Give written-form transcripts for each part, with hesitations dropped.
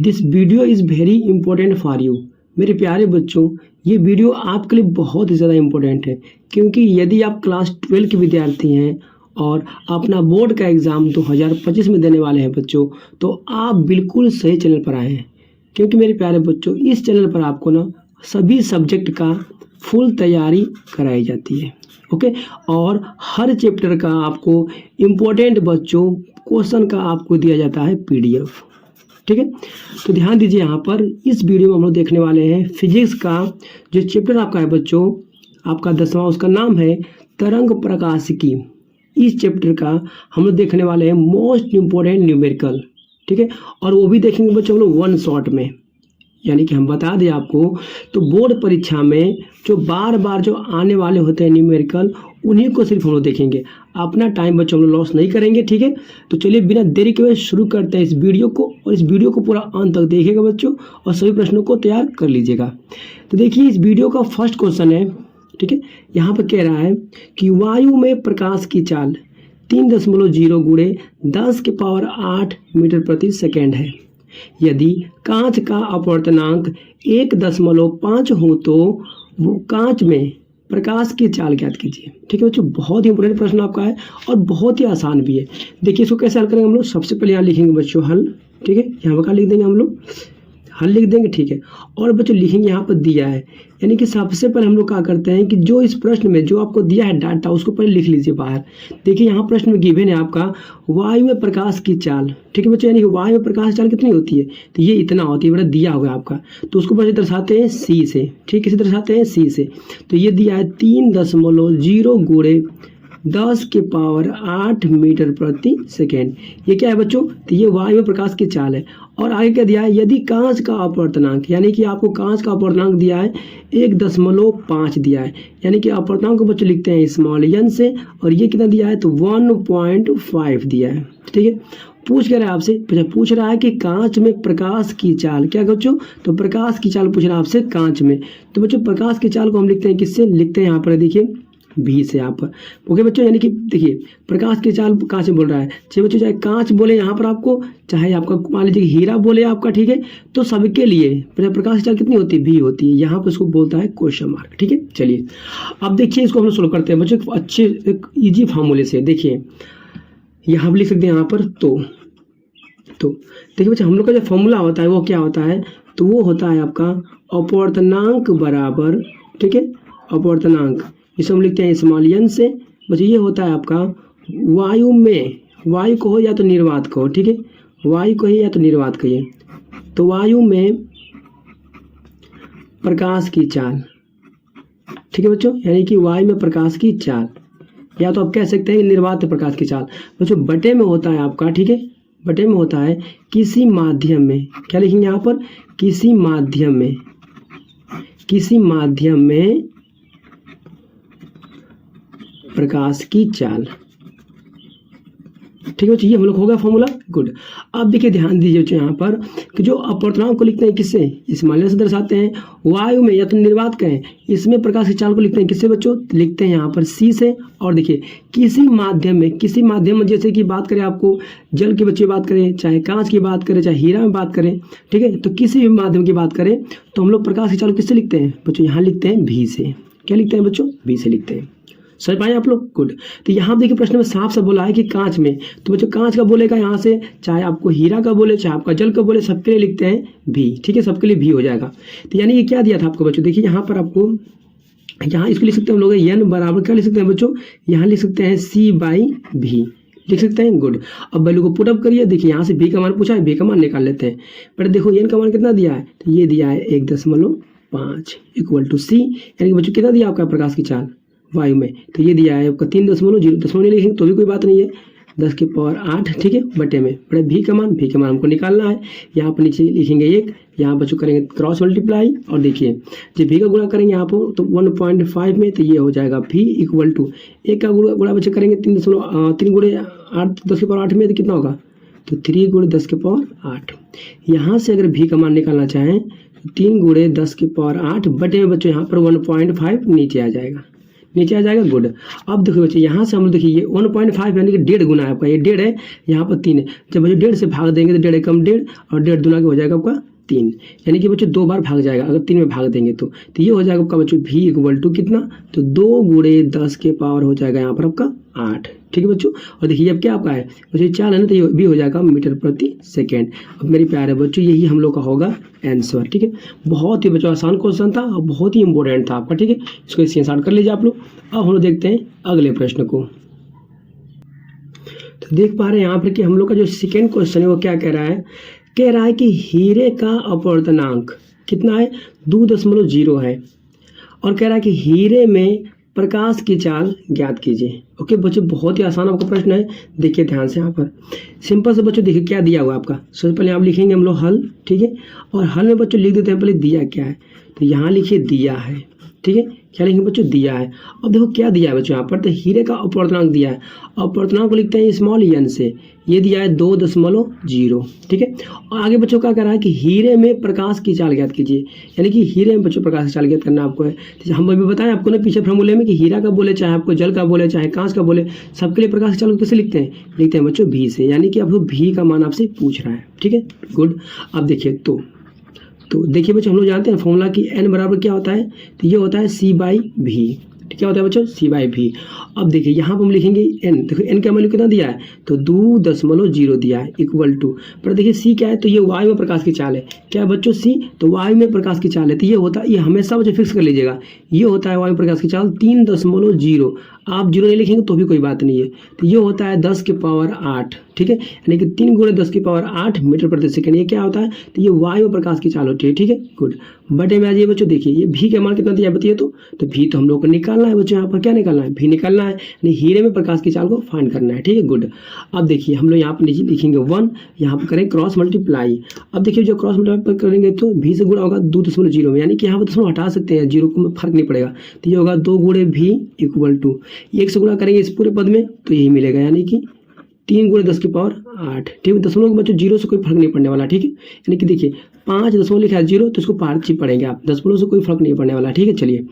This video is very important for you. मेरे प्यारे बच्चों, ये वीडियो आपके लिए बहुत ही ज़्यादा इम्पोर्टेंट है, क्योंकि यदि आप क्लास 12 के विद्यार्थी हैं और अपना बोर्ड का एग्ज़ाम 2025 में देने वाले हैं बच्चों, तो आप बिल्कुल सही चैनल पर आए हैं। क्योंकि मेरे प्यारे बच्चों, इस चैनल पर आपको ना सभी सब्जेक्ट का फुल तैयारी कराई जाती है। ओके, और हर चैप्टर का आपको इम्पोर्टेंट बच्चों क्वेश्चन का आपको दिया जाता है PDF। ठीक है, तो ध्यान दीजिए, यहाँ पर इस वीडियो में हम लोग देखने वाले हैं फिजिक्स का जो चैप्टर आपका है बच्चों, आपका 10वां, उसका नाम है तरंग प्रकाशिकी। इस चैप्टर का हम लोग देखने वाले हैं मोस्ट इम्पोर्टेंट न्यूमेरिकल। ठीक है, और वो भी देखेंगे बच्चों हम लोग वन शॉट में। यानी कि हम बता दें आपको, तो बोर्ड परीक्षा में जो बार बार जो आने वाले होते हैं न्यूमेरिकल, उन्हीं को सिर्फ हम लोग देखेंगे। अपना टाइम बच्चों हम लोग लॉस नहीं करेंगे। ठीक है, तो चलिए बिना देरी के शुरू करते हैं इस वीडियो को, और इस वीडियो को पूरा अंत तक देखिएगा बच्चों, और सभी प्रश्नों को तैयार कर लीजिएगा। तो देखिए, इस वीडियो का फर्स्ट क्वेश्चन है, ठीक है, यहाँ पर कह रहा है कि वायु में प्रकाश की चाल 3.0 गुणे 10 के पावर 8 मीटर प्रति सेकेंड है। यदि कांच का अपवर्तनांक 1.5 हो तो वो कांच में प्रकाश की चाल ज्ञात कीजिए। ठीक है बच्चों, बहुत ही इंपॉर्टेंट प्रश्न आपका है और बहुत ही आसान भी है। देखिए, इसको कैसे हल करेंगे हम लोग। सबसे पहले यहाँ लिखेंगे बच्चों हल। ठीक है, यहाँ पर क्या लिख देंगे हम लोग, हल लिख देंगे। ठीक है, और बच्चों लिखेंगे यहाँ पर दिया है, यानी कि सबसे पहले हम लोग क्या करते हैं कि जो इस प्रश्न में जो आपको दिया है डाटा, उसको पहले लिख लीजिए बाहर। देखिए, यहाँ प्रश्न में गिवन है आपका वायु में प्रकाश की चाल। ठीक है बच्चों, यानी कि वायु में प्रकाश चाल कितनी होती है, तो ये इतना होती है, बड़ा दिया हुआ है आपका। तो उसको बच्चे दर्शाते हैं C से। ठीक, किसे दर्शाते हैं C से। तो ये दिया है 3.0 गुणे 10 के पावर 8 मीटर प्रति सेकेंड। ये क्या है बच्चों, तो ये वायु में प्रकाश की चाल है। और आगे क्या दिया है, यदि कांच का अपवर्तनांक, यानी कि आपको कांच का अपवर्तनांक दिया है 1.5 दिया है, यानी कि अपवर्तनांक को बच्चों लिखते हैं स्मॉल n से, और ये कितना दिया है तो 1.5 दिया है। ठीक है, पूछ क्या रहा है आपसे, पूछ रहा है कि कांच में प्रकाश की चाल क्या बच्चों, तो प्रकाश की चाल पूछ रहा है आपसे कांच में। तो बच्चों प्रकाश की चाल को हम लिखते हैं किससे, लिखते हैं यहाँ पर देखिए B से यहाँ पर। ओके बच्चों, यानी कि देखिए प्रकाश की चाल कहाँ से बोल रहा है, चाहे बच्चों चाहे कांच बोले यहाँ पर आपको, चाहे आपका मान लीजिए हीरा बोले आपका। ठीक है, तो सबके लिए प्रकाश की चाल कितनी होती है, B होती है। यहाँ पर इसको बोलता है क्वेश्चन मार्क। ठीक है, चलिए अब देखिए इसको हम लोग सोल्व करते हैं बच्चों अच्छे एक ईजी फार्मूले से। देखिए यहाँ पर लिख सकते हैं यहाँ पर तो देखिए बच्चों, हम लोग का जो फॉर्मूला होता है वो क्या होता है, तो वो होता है आपका अपवर्तनांक बराबर, ठीक है, अपवर्तनांक, इसे हम लिखते हैं स्मॉल n से। बच्चों ये होता है आपका वायु में, वायु को हो या तो निर्वात को, ठीक है, वायु को ही या तो निर्वात कहिए, तो वायु में प्रकाश की चाल। ठीक है बच्चों, यानी कि वायु में प्रकाश की चाल, या तो आप कह सकते हैं निर्वात प्रकाश की चाल। बच्चों बटे में होता है आपका, ठीक है, बटे में होता है किसी माध्यम में, क्या लिखेंगे यहाँ पर, किसी माध्यम में, किसी माध्यम में प्रकाश की चाल। ठीक है बच्चों, ये हम लोग हो गया फॉर्मूला। गुड। अब देखिए ध्यान दीजिए बच्चों यहाँ पर कि जो अपवर्तनांक को लिखते हैं किससे, इस माध्यम से दर्शाते हैं। वायु में या तो निर्वात कहें, इसमें प्रकाश की चाल को लिखते हैं किससे बच्चों, लिखते हैं यहाँ पर C से। और देखिए किसी माध्यम में, किसी माध्यम में जैसे कि बात करें आपको जल के बच्चे बात करें, चाहे कांच की बात करें, चाहे हीरा में बात करें, ठीक है, तो किसी भी माध्यम की बात करें तो हम लोग प्रकाश की चाल किससे लिखते हैं बच्चों, यहाँ लिखते हैं B से। क्या लिखते हैं बच्चों, B से लिखते हैं। समझ पाए आप लोग। गुड। तो यहाँ देखिए प्रश्न में साफ साफ बोला है कि कांच में, तो बच्चों कांच का बोलेगा यहाँ से, चाहे आपको हीरा का बोले, चाहे आपका जल का बोले, सबके लिए लिखते हैं भी। ठीक है, सबके लिए भी हो जाएगा। तो यानी ये क्या दिया था आपको बच्चों, देखिए यहाँ पर आपको, यहाँ इसको लिख सकते हैं हम लोग n बराबर क्या लिख सकते हैं बच्चों, यहाँ लिख सकते हैं C/V लिख सकते हैं। गुड। अब वैल्यू को पुटअप करिए। देखिए यहाँ से B का मान पूछा है, B का मान निकाल लेते हैं। पर देखो n का मान कितना दिया है, तो ये दिया है 1.5 इक्वल टू C, यानी कि बच्चों कितना दिया आपका प्रकाश की चाल वायु में, तो ये दिया है आपका 3.0, दशमलव नहीं लिखेंगे तो भी कोई बात नहीं है, 10 के पावर 8, ठीक है, बटे में बड़े भी का मान हमको निकालना है। यहाँ पर नीचे लिखेंगे 1, यहाँ बच्चों करेंगे क्रॉस मल्टीप्लाई, और देखिए जब भी का गुणा करेंगे यहाँ पर तो 1.5 में, तो ये हो जाएगा भी इक्वल टू 1 का गुणा बच्चे करेंगे 3 गुणे 8 10 के पावर 8 में, तो कितना होगा, तो 3 गुणे 10 के पावर 8। यहाँ से अगर भी का मान निकालना चाहें तो 3 गुणे 10 के पावर 8 बटे में बच्चों यहाँ पर 1.5 नीचे आ जाएगा। नीचे आ जाएगा। गुड। अब देखो बच्चे यहाँ से हम लोग देखिए ये 1.5 यानी कि 1.5 गुना है आपका, ये 1.5 है, यहाँ पर 3 है। जब बच्चे 1.5 से भाग देंगे तो 1.5 एकम 1.5 और 1.5 दूना के हो जाएगा आपका 3, यानी कि बच्चों 2 बार भाग जाएगा अगर 3 में भाग देंगे तो ये हो जाएगा आपका बच्चों v इक्वल टू कितना, तो 2 गुणे 10 के पावर हो जाएगा यहाँ पर आपका 8। ठीक है बच्चों। और देखिए अब क्या आपका है बच्चों 4 है ना, तो ये भी हो जाएगा मीटर प्रति सेकेंड। अब मेरे प्यारे बच्चों यही हम लोग का होगा आंसर। ठीक है, बहुत ही बच्चों आसान क्वेश्चन था और बहुत ही इंपॉर्टेंट था आपका। ठीक है, इसको स्क्रीनशॉट कर लीजिए आप लोग। अब हम लोग देखते हैं अगले प्रश्न को। तो देख पा रहे हैं यहाँ पर कि हम लोग का जो सेकेंड क्वेश्चन है वो क्या कह रहा है कि हीरे का अपवर्तनांक कितना है, 2.0 है, और कह रहा है कि हीरे में प्रकाश की चाल ज्ञात कीजिए। ओके बच्चों, बहुत ही आसान आपका प्रश्न है, देखिए ध्यान से। यहाँ पर सिंपल से बच्चों देखिए क्या दिया हुआ है आपका। सबसे पहले आप लिखेंगे हम लोग हल। ठीक है, और हल में बच्चों लिख देते हैं पहले दिया क्या है, तो यहाँ लिखिए दिया है। ठीक है, क्या लिखेंगे बच्चों, दिया है। अब देखो क्या दिया है बच्चों यहाँ पर, तो हीरे का अपवर्तनांक दिया है। अपवर्तनांक को लिखते हैं स्मॉल एन से, ये दिया है 2.0। ठीक है, और आगे बच्चों क्या कर रहा है कि हीरे में प्रकाश की चाल ज्ञात कीजिए, यानी कि हीरे में बच्चों प्रकाश की चाल ज्ञात करना आपको है। तो हम अभी बताएं आपको ना पीछे फॉर्मूले में कि हीरा का बोले चाहे आपको जल का बोले चाहे कांच का बोले, सबके लिए प्रकाश की चाल को कैसे लिखते हैं बच्चों v से, यानी कि आपको v का मान आपसे पूछ रहा है। ठीक है, गुड। अब देखिए तो देखिए बच्चों हम लोग जानते हैं फॉर्मूला की n बराबर क्या होता है, तो ये होता है c/v। क्या होता है बच्चों, c/v। अब देखिए यहाँ पर हम लिखेंगे n, देखो n का वैल्यू कितना दिया है, तो 2.0 दिया है इक्वल टू, पर देखिए c क्या है, तो ये वायु में प्रकाश की चाल है। क्या है बच्चों c, तो वायु में प्रकाश की चाल है, तो ये होता है, ये हमेशा बच्चों फिक्स कर लीजिएगा, ये होता है वायु में प्रकाश की चाल 3.0। आप 0 नहीं लिखेंगे तो भी कोई बात नहीं है, तो ये होता है 10 के पावर 8। ठीक है, यानी कि 3 गुणे 10 की पावर 8 मीटर प्रति सेकंड। ये क्या होता है, तो ये वायु में प्रकाश की चाल होती है। ठीक है, गुड। बटे में आ जाइए बच्चों, देखिए ये भी का मान कितना दिया बताइए, तो भी तो हम लोग को निकालना है बच्चों, यहाँ पर क्या निकालना है, भी निकालना है, यानी हीरे में प्रकाश की चाल को फाइंड करना है। ठीक है, गुड। अब देखिए हम लोग यहाँ पर नीचे लिखेंगे 1, यहाँ पर करें क्रॉस मल्टीप्लाई। अब देखिए जो क्रॉस मल्टीप्लाई करेंगे तो भी से गुणा होगा 2.0 में, यानी कि यहाँ पर दशमलव हटा सकते हैं, 0 को फर्क नहीं पड़ेगा, तो ये होगा 2 गुणे भी इक्वल टू 1 से गुणा करेंगे इस पूरे पद में तो यही मिलेगा, यानी कि 3 गुणे 10 की पावर 8। ठीक है, दशमलव बच्चों 0 से कोई फर्क नहीं पड़ने वाला। ठीक है, यानी कि देखिए 5 दशमलव लिखा है 0, तो इसको पार्ची पढ़ेंगे आप, दशमलव से कोई फर्क नहीं पड़ने वाला। ठीक है, चलिए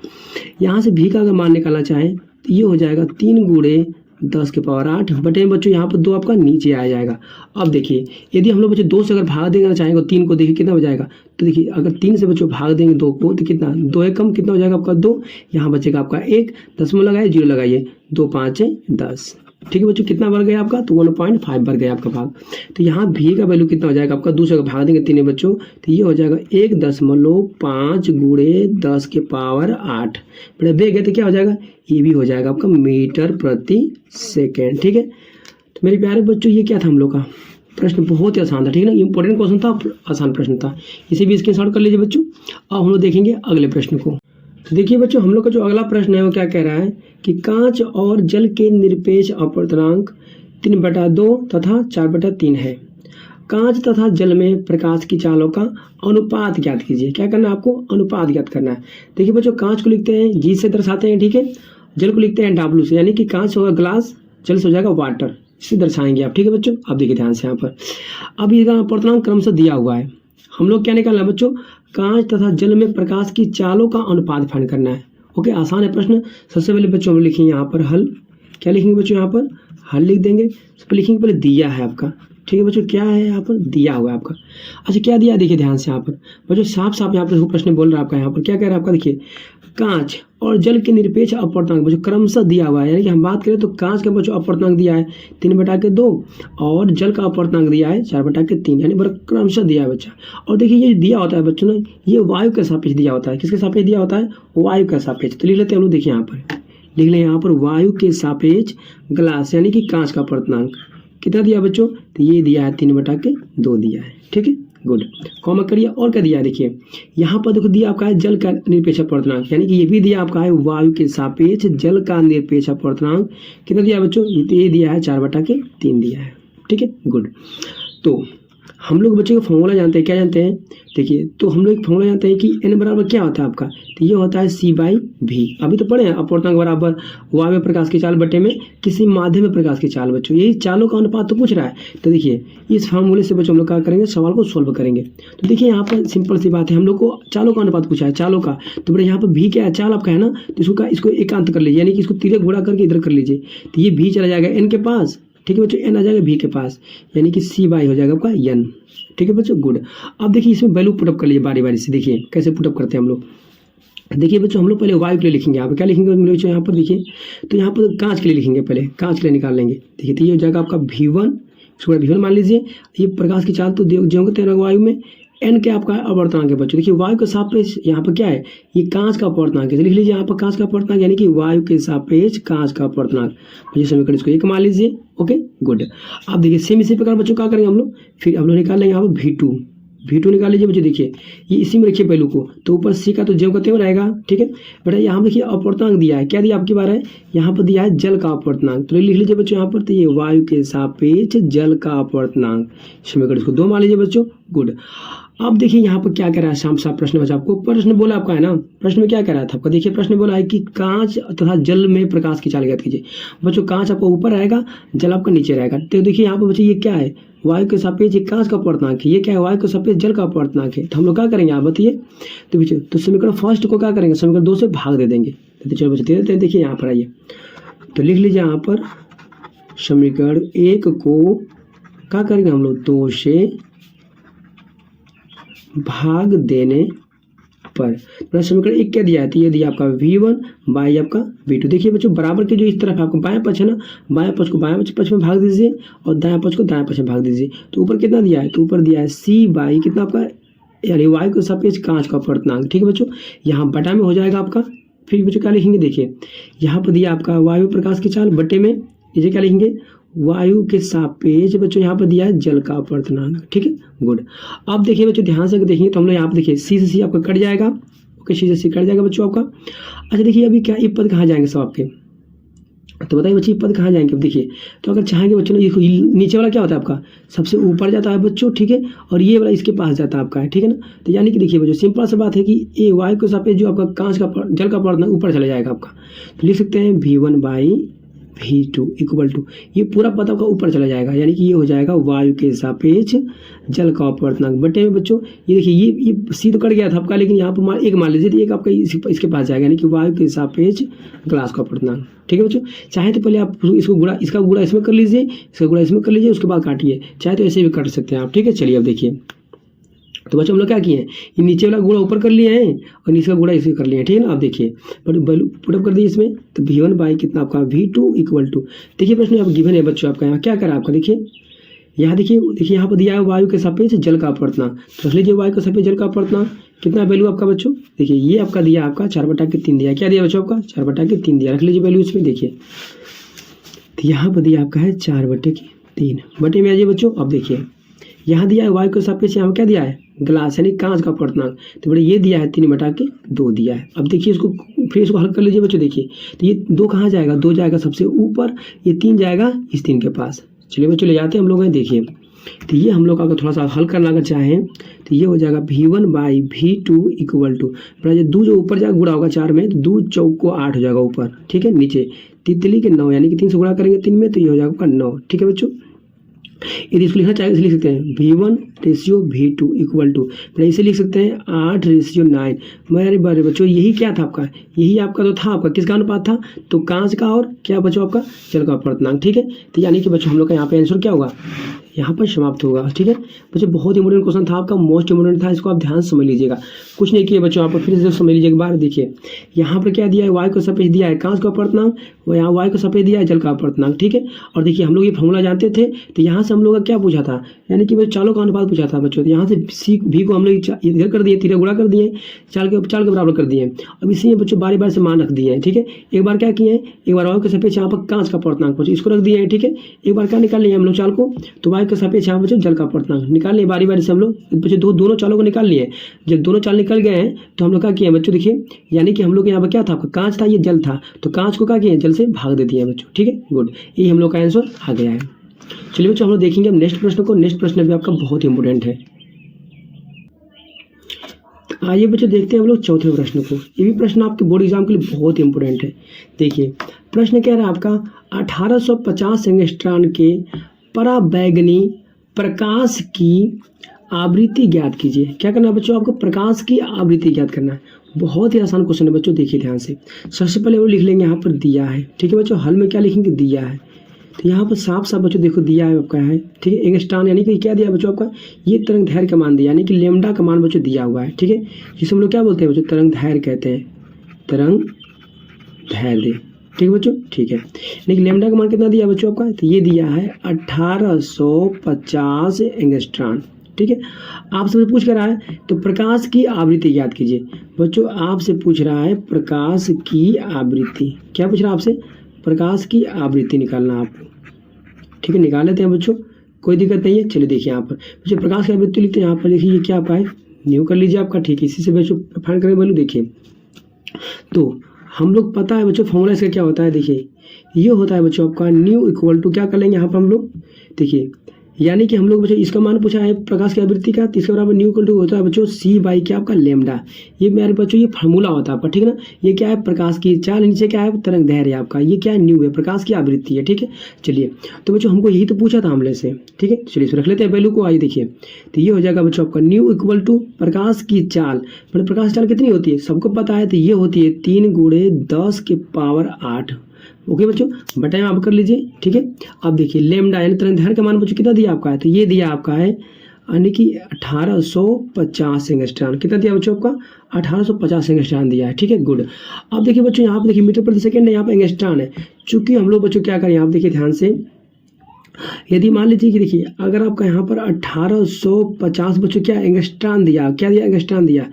यहाँ से भी का अगर मान निकालना चाहें तो ये हो जाएगा 3 गुणे 10 के पावर 8 बटे में बच्चों यहाँ पर 2 आपका नीचे आ जाएगा। अब देखिए यदि हम लोग बच्चों 2 से अगर भाग देना चाहेंगे 3 को, देखिए कितना हो जाएगा, तो देखिए अगर 3 से बच्चों भाग देंगे 2 को तो कितना, 2 एकम कितना हो जाएगा आपका 2, यहाँ बचेगा आपका 1, दशमलव लगाइए 0 लगाइए, 2 5 10। ठीक है बच्चों, कितना बढ़ गया आपका, तो 1.5 बढ़ गया आपका भाग। तो यहाँ भी का वैल्यू कितना हो जाएगा आपका, 2 से अगर भाग देंगे 3 बच्चों तो ये हो जाएगा 1.5 गुणे 10 के पावर 8 बड़े बेग है, तो क्या हो जाएगा, ये भी हो जाएगा आपका मीटर प्रति सेकेंड। ठीक है, तो मेरे प्यारे बच्चों ये क्या था हम लोग का प्रश्न, बहुत ही आसान था। ठीक है ना, इंपॉर्टेंट क्वेश्चन था, आसान प्रश्न था, इसे भी स्क्रीनशॉट कर लीजिए बच्चों। अब हम लोग देखेंगे अगले प्रश्न को। देखिए बच्चों हम लोग का जो अगला प्रश्न है वो क्या कह रहा है कि कांच और जल के निरपेक्ष अपवर्तनांक 3/2 तथा 4/3 है। कांच तथा जल में प्रकाश की चालों का अनुपात ज्ञात कीजिए। क्या करना है आपको, अनुपात ज्ञात करना है। देखिए बच्चों कांच को लिखते हैं G से दर्शाते हैं। ठीक है, जल को लिखते हैं W से, यानी कि कांच होगा ग्लास, जल से हो जाएगा वाटर, इसे दर्शाएंगे आप। ठीक है बच्चों, आप देखिए ध्यान से यहाँ पर, अब ये अपवर्तनांक क्रम से दिया हुआ है, हम लोग क्या निकालना है बच्चों, कांच तथा जल में प्रकाश की चालों का अनुपात फाइंड करना है। ओके, आसान है प्रश्न। सबसे पहले बच्चों हम लिखेंगे यहाँ पर हल। क्या लिखेंगे बच्चों, यहाँ पर हल लिख देंगे। सबसे पहले लिखेंगे पहले दिया है आपका। ठीक है बच्चों, क्या है यहाँ पर, दिया हुआ है आपका। अच्छा क्या दिया, देखिए ध्यान से यहाँ पर बच्चों, साफ साफ यहाँ पर प्रश्न बोल रहा है आपका, यहाँ पर क्या कह रहा है आपका, देखिए कांच और जल के निरपेक्ष अपवर्तनांक बच्चों क्रमशः दिया हुआ है, यानी कि हम बात करें तो कांच का बच्चों अपवर्तनांक दिया है 3/2 और जल का अपवर्तनांक दिया है 4/3, यानी बड़ा क्रमशः दिया है बच्चा। और देखिए ये दिया होता है बच्चों ना, ये वायु के सापेक्ष दिया होता है। किसके सापेक्ष दिया होता है, वायु का सापेक्ष। तो लिख लेते हैं हम लोग, देखिए यहाँ पर लिख लें, यहाँ पर वायु के सापेक्ष ग्लास यानी कि कांच का अपवर्तनांक कितना दिया बच्चों, तो ये दिया है 3/2 दिया है। ठीक है, गुड, कॉमा करिए। और क्या दिया है, देखिए यहाँ पर देखो दिया आपका है जल का निरपेक्ष अपवर्तनांक, यानी कि ये भी दिया आपका है वायु के सापेक्ष जल का निरपेक्ष अपवर्तनांक कितना दिया बच्चों, ये दिया है 4/3 दिया है। ठीक है, गुड। तो हम लोग बच्चे का फॉर्मूला जानते हैं, क्या जानते हैं? देखिए, तो हम लोग एक फॉर्मूला जानते हैं कि n बराबर क्या होता है आपका, तो ये होता है c/v। अभी तो पढ़े हैं, अपवर्तनांक बराबर y में प्रकाश की चाल बटे में किसी माध्यम में प्रकाश की चाल। बच्चों यही चालों का अनुपात तो पूछ रहा है। तो देखिए इस फॉर्मूले से बच्चों हम लोग क्या करेंगे, सवाल को सोल्व करेंगे। तो देखिए यहाँ पर सिंपल सी बात है, हम लोग को चालों का अनुपात पूछा है, चालों का। तो बड़े यहाँ पर भी क्या है, चाल आपका है ना, तो इसको एकांत कर लीजिए, यानी कि इसको तिर्यक गुणा करके इधर कर लीजिए। तो ये भी चला जाएगा n के पास, ठीक है बच्चों, n आ जाएगा v के पास, यानी कि c/, हो जाएगा आपका n। ठीक है बच्चों, गुड। अब देखिए इसमें वैल्यू पुटअप कर लीजिए बारी बारी से। देखिए कैसे पुटअप करते हैं हम लोग। देखिए बच्चों हम लोग पहले वायु के लिए लिखेंगे, यहाँ पे क्या लिखेंगे बच्चों, यहाँ पर देखिए, तो यहाँ पर कांच के लिए लिखेंगे, पहले कांच के लिए निकाल लेंगे। देखिए तो ये हो जाएगा आपका v1, इसको v1 मान लीजिए। ये प्रकाश की चाल तो ज्यों तेरह वायु में n के आपका अपवर्तनांक है बच्चों। देखिए वायु के सापेक्ष यहाँ पर क्या है, ये कांच का अपवर्तनांक है, लिख लीजिए यहाँ पर कांच का अपवर्तनांक, यानी कि वायु के सापेक्ष कांच का अपवर्तनांक। ये समीकरण इसको एक मान लीजिए। Okay good. अब देखिए सेम इसी प्रकार बच्चों क्या करेंगे हम लोग, फिर हम लोग निकाल लेंगे यहाँ पर v2 निकाल लीजिए बच्चों। देखिए ये इसी में रखिए वैल्यू को, तो ऊपर c का तो ज्यों का त्यों रहेगा। ठीक है बेटा, यहाँ देखिए अपवर्तनांक दिया है, क्या दिया आपकी बार है, यहाँ पर दिया है जल का अपवर्तनांक। तो लिख लीजिए बच्चों यहाँ पर, तो ये वायु के सापेक्ष जल का अपवर्तनांक, समीकरण इसको 2 मान लीजिए बच्चों। गुड। अब देखिए यहाँ पर क्या कह रहा है, शाम साहब प्रश्न बचा आपको, प्रश्न बोला आपका है ना, प्रश्न में क्या कह रहा था आपका, देखिए प्रश्न बोला है कि कांच तथा जल में प्रकाश की चाल ज्ञात कीजिए। बच्चों कांच आपका ऊपर रहेगा, जल आपका नीचे रहेगा। तो देखिए यहाँ पर बच्चों ये क्या है, वायु के सापेक्ष कांच का अपवर्तनांक है, ये क्या है, वायु के सापेक्ष जल का अपवर्तनांक है। तो हम लोग क्या करेंगे आप बताइए, तो बच्चों तो समीकरण फर्स्ट को क्या करेंगे, समीकरण 2 से भाग दे देंगे। तो चलो बच्चों दे देते हैं। देखिए यहाँ पर आइए, तो लिख लीजिए यहाँ पर समीकरण 1 को क्या करेंगे हम लोग, 2 से भाग देने पर समीकरण 1 क्या दिया है, तो ये दिया आपका v1 बाई आपका v2। देखिए बच्चों बराबर के जो इस तरफ आपको बाएं पक्ष है ना, बाएं पक्ष को बाएं पक्ष में भाग दीजिए और दाएं पक्ष को दाएं पक्ष में भाग दीजिए। तो ऊपर कितना दिया है, तो ऊपर दिया है c/, कितना आपका, यानी वायु के सापेक्ष कांच का अपवर्तनांक। ठीक है बच्चों, यहाँ बटा में हो जाएगा आपका। फिर बच्चों क्या लिखेंगे, देखिए यहाँ पर दिया आपका वायु प्रकाश की चाल बटे में, नीचे क्या लिखेंगे, वायु के सापेक्ष बच्चों यहाँ पर दिया है जल का अपवर्तनांक। ठीक है गुड। अब देखिए बच्चों ध्यान से देखेंगे तो हम लोग यहाँ पर देखिए सी से सी आपका कट जाएगा। ओके, सी से सी कट जाएगा बच्चों आपका। अच्छा देखिए अभी क्या ये पद कहाँ जाएंगे सब आपके, तो बताइए बच्चे ये पद कहाँ जाएंगे। अब देखिए तो अगर चाहेंगे बच्चों ने, नीचे वाला क्या होता है आपका, सबसे ऊपर जाता है बच्चों। ठीक है, और ये वाला इसके पास जाता है आपका है। ठीक है ना, तो यानी कि देखिए बच्चों सिंपल सा बात है कि ये वायु के सापेक्ष जो आपका कांच का जल का अपवर्तनांक ऊपर चला जाएगा आपका। तो लिख सकते हैं v1 by v2 equal to, ये पूरा पद आपका ऊपर चला जाएगा, यानी कि ये हो जाएगा वायु के सापेक्ष जल का अपवर्तनांक बटे में बच्चों। ये देखिए ये सी तो कट गया था आपका, लेकिन यहाँ पर एक मान लीजिए, तो एक आपका इसके पास जाएगा, यानी कि वायु के सापेक्ष ग्लास का अपवर्तनांक। ठीक है बच्चों, चाहे तो पहले आप इसको गुणा, इसका गुणा इसमें कर लीजिए, इसका गुणा इसमें कर लीजिए, उसके बाद काटिए, चाहे तो ऐसे भी काट सकते हैं आप। ठीक है, चलिए अब देखिए, तो बच्चों हम लोग क्या किए हैं, ये नीचे वाला गुणा ऊपर कर लिए हैं और नीचे का गुणा इसे कर लिए हैं। ठीक है ना, आप देखिए पुटअप कर दिए इसमें, तो v1 बाई कितना आपका v2 इक्वल टू, देखिए प्रश्न आप गिवन है बच्चों आपका, यहाँ क्या करा आपका, देखिए यहाँ देखिए यहाँ पर दिया है वायु के सापेक्ष जल का अपवर्तनांक। तो रख लीजिए वायु के सापेक्ष जल का अपवर्तनांक कितना वैल्यू आपका बच्चों, देखिए ये आपका दिया आपका 4/3 दिया, क्या दिया बच्चों आपका 4/3 दिया, रख लीजिए वैल्यू इसमें। देखिए तो यहाँ पर दिया आपका है 4/3 बटे में आ जाइए बच्चों। अब देखिए यहाँ दिया है वायु के सापेक्ष, यहाँ क्या दिया है, ग्लास यानी कांच का अपवर्तनांक, तो बड़े ये दिया है 3/2 दिया है। अब देखिए इसको फिर इसको हल कर लीजिए बच्चों। देखिए तो ये 2 कहाँ जाएगा, 2 जाएगा सबसे ऊपर, ये 3 जाएगा इस 3 के पास। चलिए बच्चों ले जाते हैं हम लोग हैं। देखिए तो ये हम लोग अगर थोड़ा सा हल करना अगर चाहें तो ये हो जाएगा v1 by v2 equal to, दो जो ऊपर जाएगा गुणा होगा 4 में, तो 2 चौक को 8 हो जाएगा ऊपर। ठीक है, नीचे तितली के 9, यानी कि 3 से गुणा करेंगे 3 में, तो ये हो जाएगा आपका 9। ठीक है बच्चों, यदि इसको लिखना चाहेंगे लिख सकते हैं v1/v2 इक्वल टू, इसे लिख सकते हैं 8/9। मेरे बारे बच्चों यही क्या था आपका, यही आपका तो था आपका किसका अनुपात था, तो कांच का और क्या बच्चों आपका जल का अपवर्तनांक। ठीक है, तो यानी कि बच्चों हम लोग का यहाँ पे आंसर क्या होगा, यहाँ पर समाप्त होगा। ठीक है बच्चों, बहुत इंपॉर्टेंट क्वेश्चन था आपका, मोस्ट इंपॉर्टेंट था, इसको आप ध्यान से समझ लीजिएगा। कुछ नहीं किए बच्चों, आप फिर से समझ लीजिए एक बार। देखिए यहाँ पर क्या दिया है, वायु का सापेक्ष दिया है कांच का अपवर्तनांक, और यहाँ वायु का सापेक्ष दिया है जल का अपवर्तनांक। ठीक है, और देखिए हम लोग ये फॉर्मूला जानते थे, तो यहाँ से हम लोग का क्या पूछा था, यानी कि बच्चों चालों का अनुपात पूछा था बच्चों। तो यहाँ से सी भी को हम लोग इधर कर दिए, तीर गुणा कर दिए, चाल के बराबर कर दिए। अब इसी में बच्चों बारी बार से मान रख दिए हैं। ठीक है, एक बार क्या किए हैं, एक बार वायु के सापेक्ष यहाँ पर कांच का अपवर्तनांक बच्चों इसको रख दिए हैं। ठीक है, एक बार क्या निकाल लिए हम लोग चाल को, तो वायु के सापेक्ष यहाँ बच्चों जल का अपवर्तनांक निकाल लिए, बारी बारी से हम लोग बच्चों दोनों चालों को निकाल लिए। जब दोनों चाल निकल गए हैं तो हम लोग क्या किए बच्चों, देखिए यानी कि हम लोग यहाँ पर क्या था आपका कांच था, ये जल था, तो कांच को क्या किए जल से भाग दे दिए बच्चों। ठीक है गुड, ये हम लोग का आंसर आ गया है। चलिए बच्चों हम लोग देखेंगे अब नेक्स्ट प्रश्न को। नेक्स्ट प्रश्न भी आपका बहुत इंपॉर्टेंट है। आइए बच्चों देखते हैं हम लोग चौथे प्रश्न को। ये भी प्रश्न आपके बोर्ड एग्जाम के लिए बहुत इंपॉर्टेंट है। देखिए प्रश्न कह रहा है आपका 1850 एंगस्ट्रॉन के पराबैंगनी प्रकाश की आवृत्ति ज्ञात कीजिए। क्या करना है बच्चों, आपको प्रकाश की आवृत्ति ज्ञात करना है। बहुत ही आसान क्वेश्चन है बच्चों, देखिए ध्यान से। सबसे पहले वो लिख लेंगे यहाँ पर दिया है, ठीक है बच्चों। हल में क्या लिखेंगे, दिया है। तो यहाँ पर साफ साफ बच्चों देखो दिया है आपका है, ठीक है। एंगस्ट्रॉन यानी कि क्या दिया बच्चों आपका, ये तरंग दैर्घ्य का मान दिया, यानी कि लेमडा का मान बच्चों दिया हुआ है, ठीक है। जिसे हम लोग क्या बोलते हैं बच्चों, तरंग दैर्घ्य कहते हैं, तरंग दैर्घ्य, ठीक है बच्चों, ठीक है। लेकिन लेमडा का मान कितना दिया बच्चों आपका, तो ये दिया है 1850 एंगस्ट्रॉन, ठीक है। आपसे पूछ कर रहा है तो प्रकाश की आवृत्ति ज्ञात कीजिए। बच्चों आपसे पूछ रहा है प्रकाश की आवृत्ति, क्या पूछ रहा है आपसे, प्रकाश की आवृत्ति निकालना आपको, ठीक है। निकाल लेते हैं बच्चों, कोई दिक्कत नहीं है। चलिए देखिए यहाँ पर बच्चों प्रकाश की आवृत्ति लिखते हैं। यहाँ पर देखिए ये क्या पाए, न्यू कर लीजिए आपका, ठीक है। इसी से बच्चों फाइंड करेंगे वैल्यू। देखिए तो हम लोग पता है बच्चों फॉर्मूला इसका क्या होता है, देखिए ये होता है बच्चों आपका न्यू इक्वल टू, क्या कर लेंगे यहाँ पर हम लोग, देखिए यानी कि हम लोग बच्चों इसका मान पूछा है प्रकाश की आवृत्ति का, तो इसके बराबर न्यू इक्वल टू होता है बच्चों सी बाई क्या आपका लेमडा। ये मेरे बच्चों ये फार्मूला होता है आपका, ठीक है ना। ये क्या है, प्रकाश की चाल, नीचे क्या है तरंग दैर्घ्य आपका, ये क्या है न्यू है, प्रकाश की आवृत्ति है, ठीक है। चलिए तो बच्चों हमको यही तो पूछा था हमले से, ठीक है। चलिए इसमें रख लेते हैं वैल्यू को। आइए देखिए तो ये हो जाएगा बच्चों आपका न्यू इक्वल टू प्रकाश की चाल, मतलब प्रकाश चाल कितनी होती है सबको पता है, तो ये होती है 3 × 10⁸। ओके बच्चों, बटा आप कर लीजिए, ठीक है। अब देखिए लेमडा यानी तरंग दैर्घ्य का मान बच्चों कितना दिया आपका है, तो ये दिया आपका है यानी कि 1850 एंगस्ट्रॉन। कितना दिया बच्चों आपका, 1850 एंगस्ट्रॉन दिया है, ठीक है। गुड। अब देखिए बच्चों यहाँ पे देखिए मीटर प्रति सेकंड है, यहाँ पे एंगस्ट्रॉन है। चूंकि हम लोग बच्चों क्या करें, यहाँ पे देखिए ध्यान से, यदि मान लीजिए कि देखिए अगर आपका यहाँ पर 1850 बच्चों क्या एंगस्ट्रॉन दिया, क्या दिया एंगस्ट्रॉन दिया।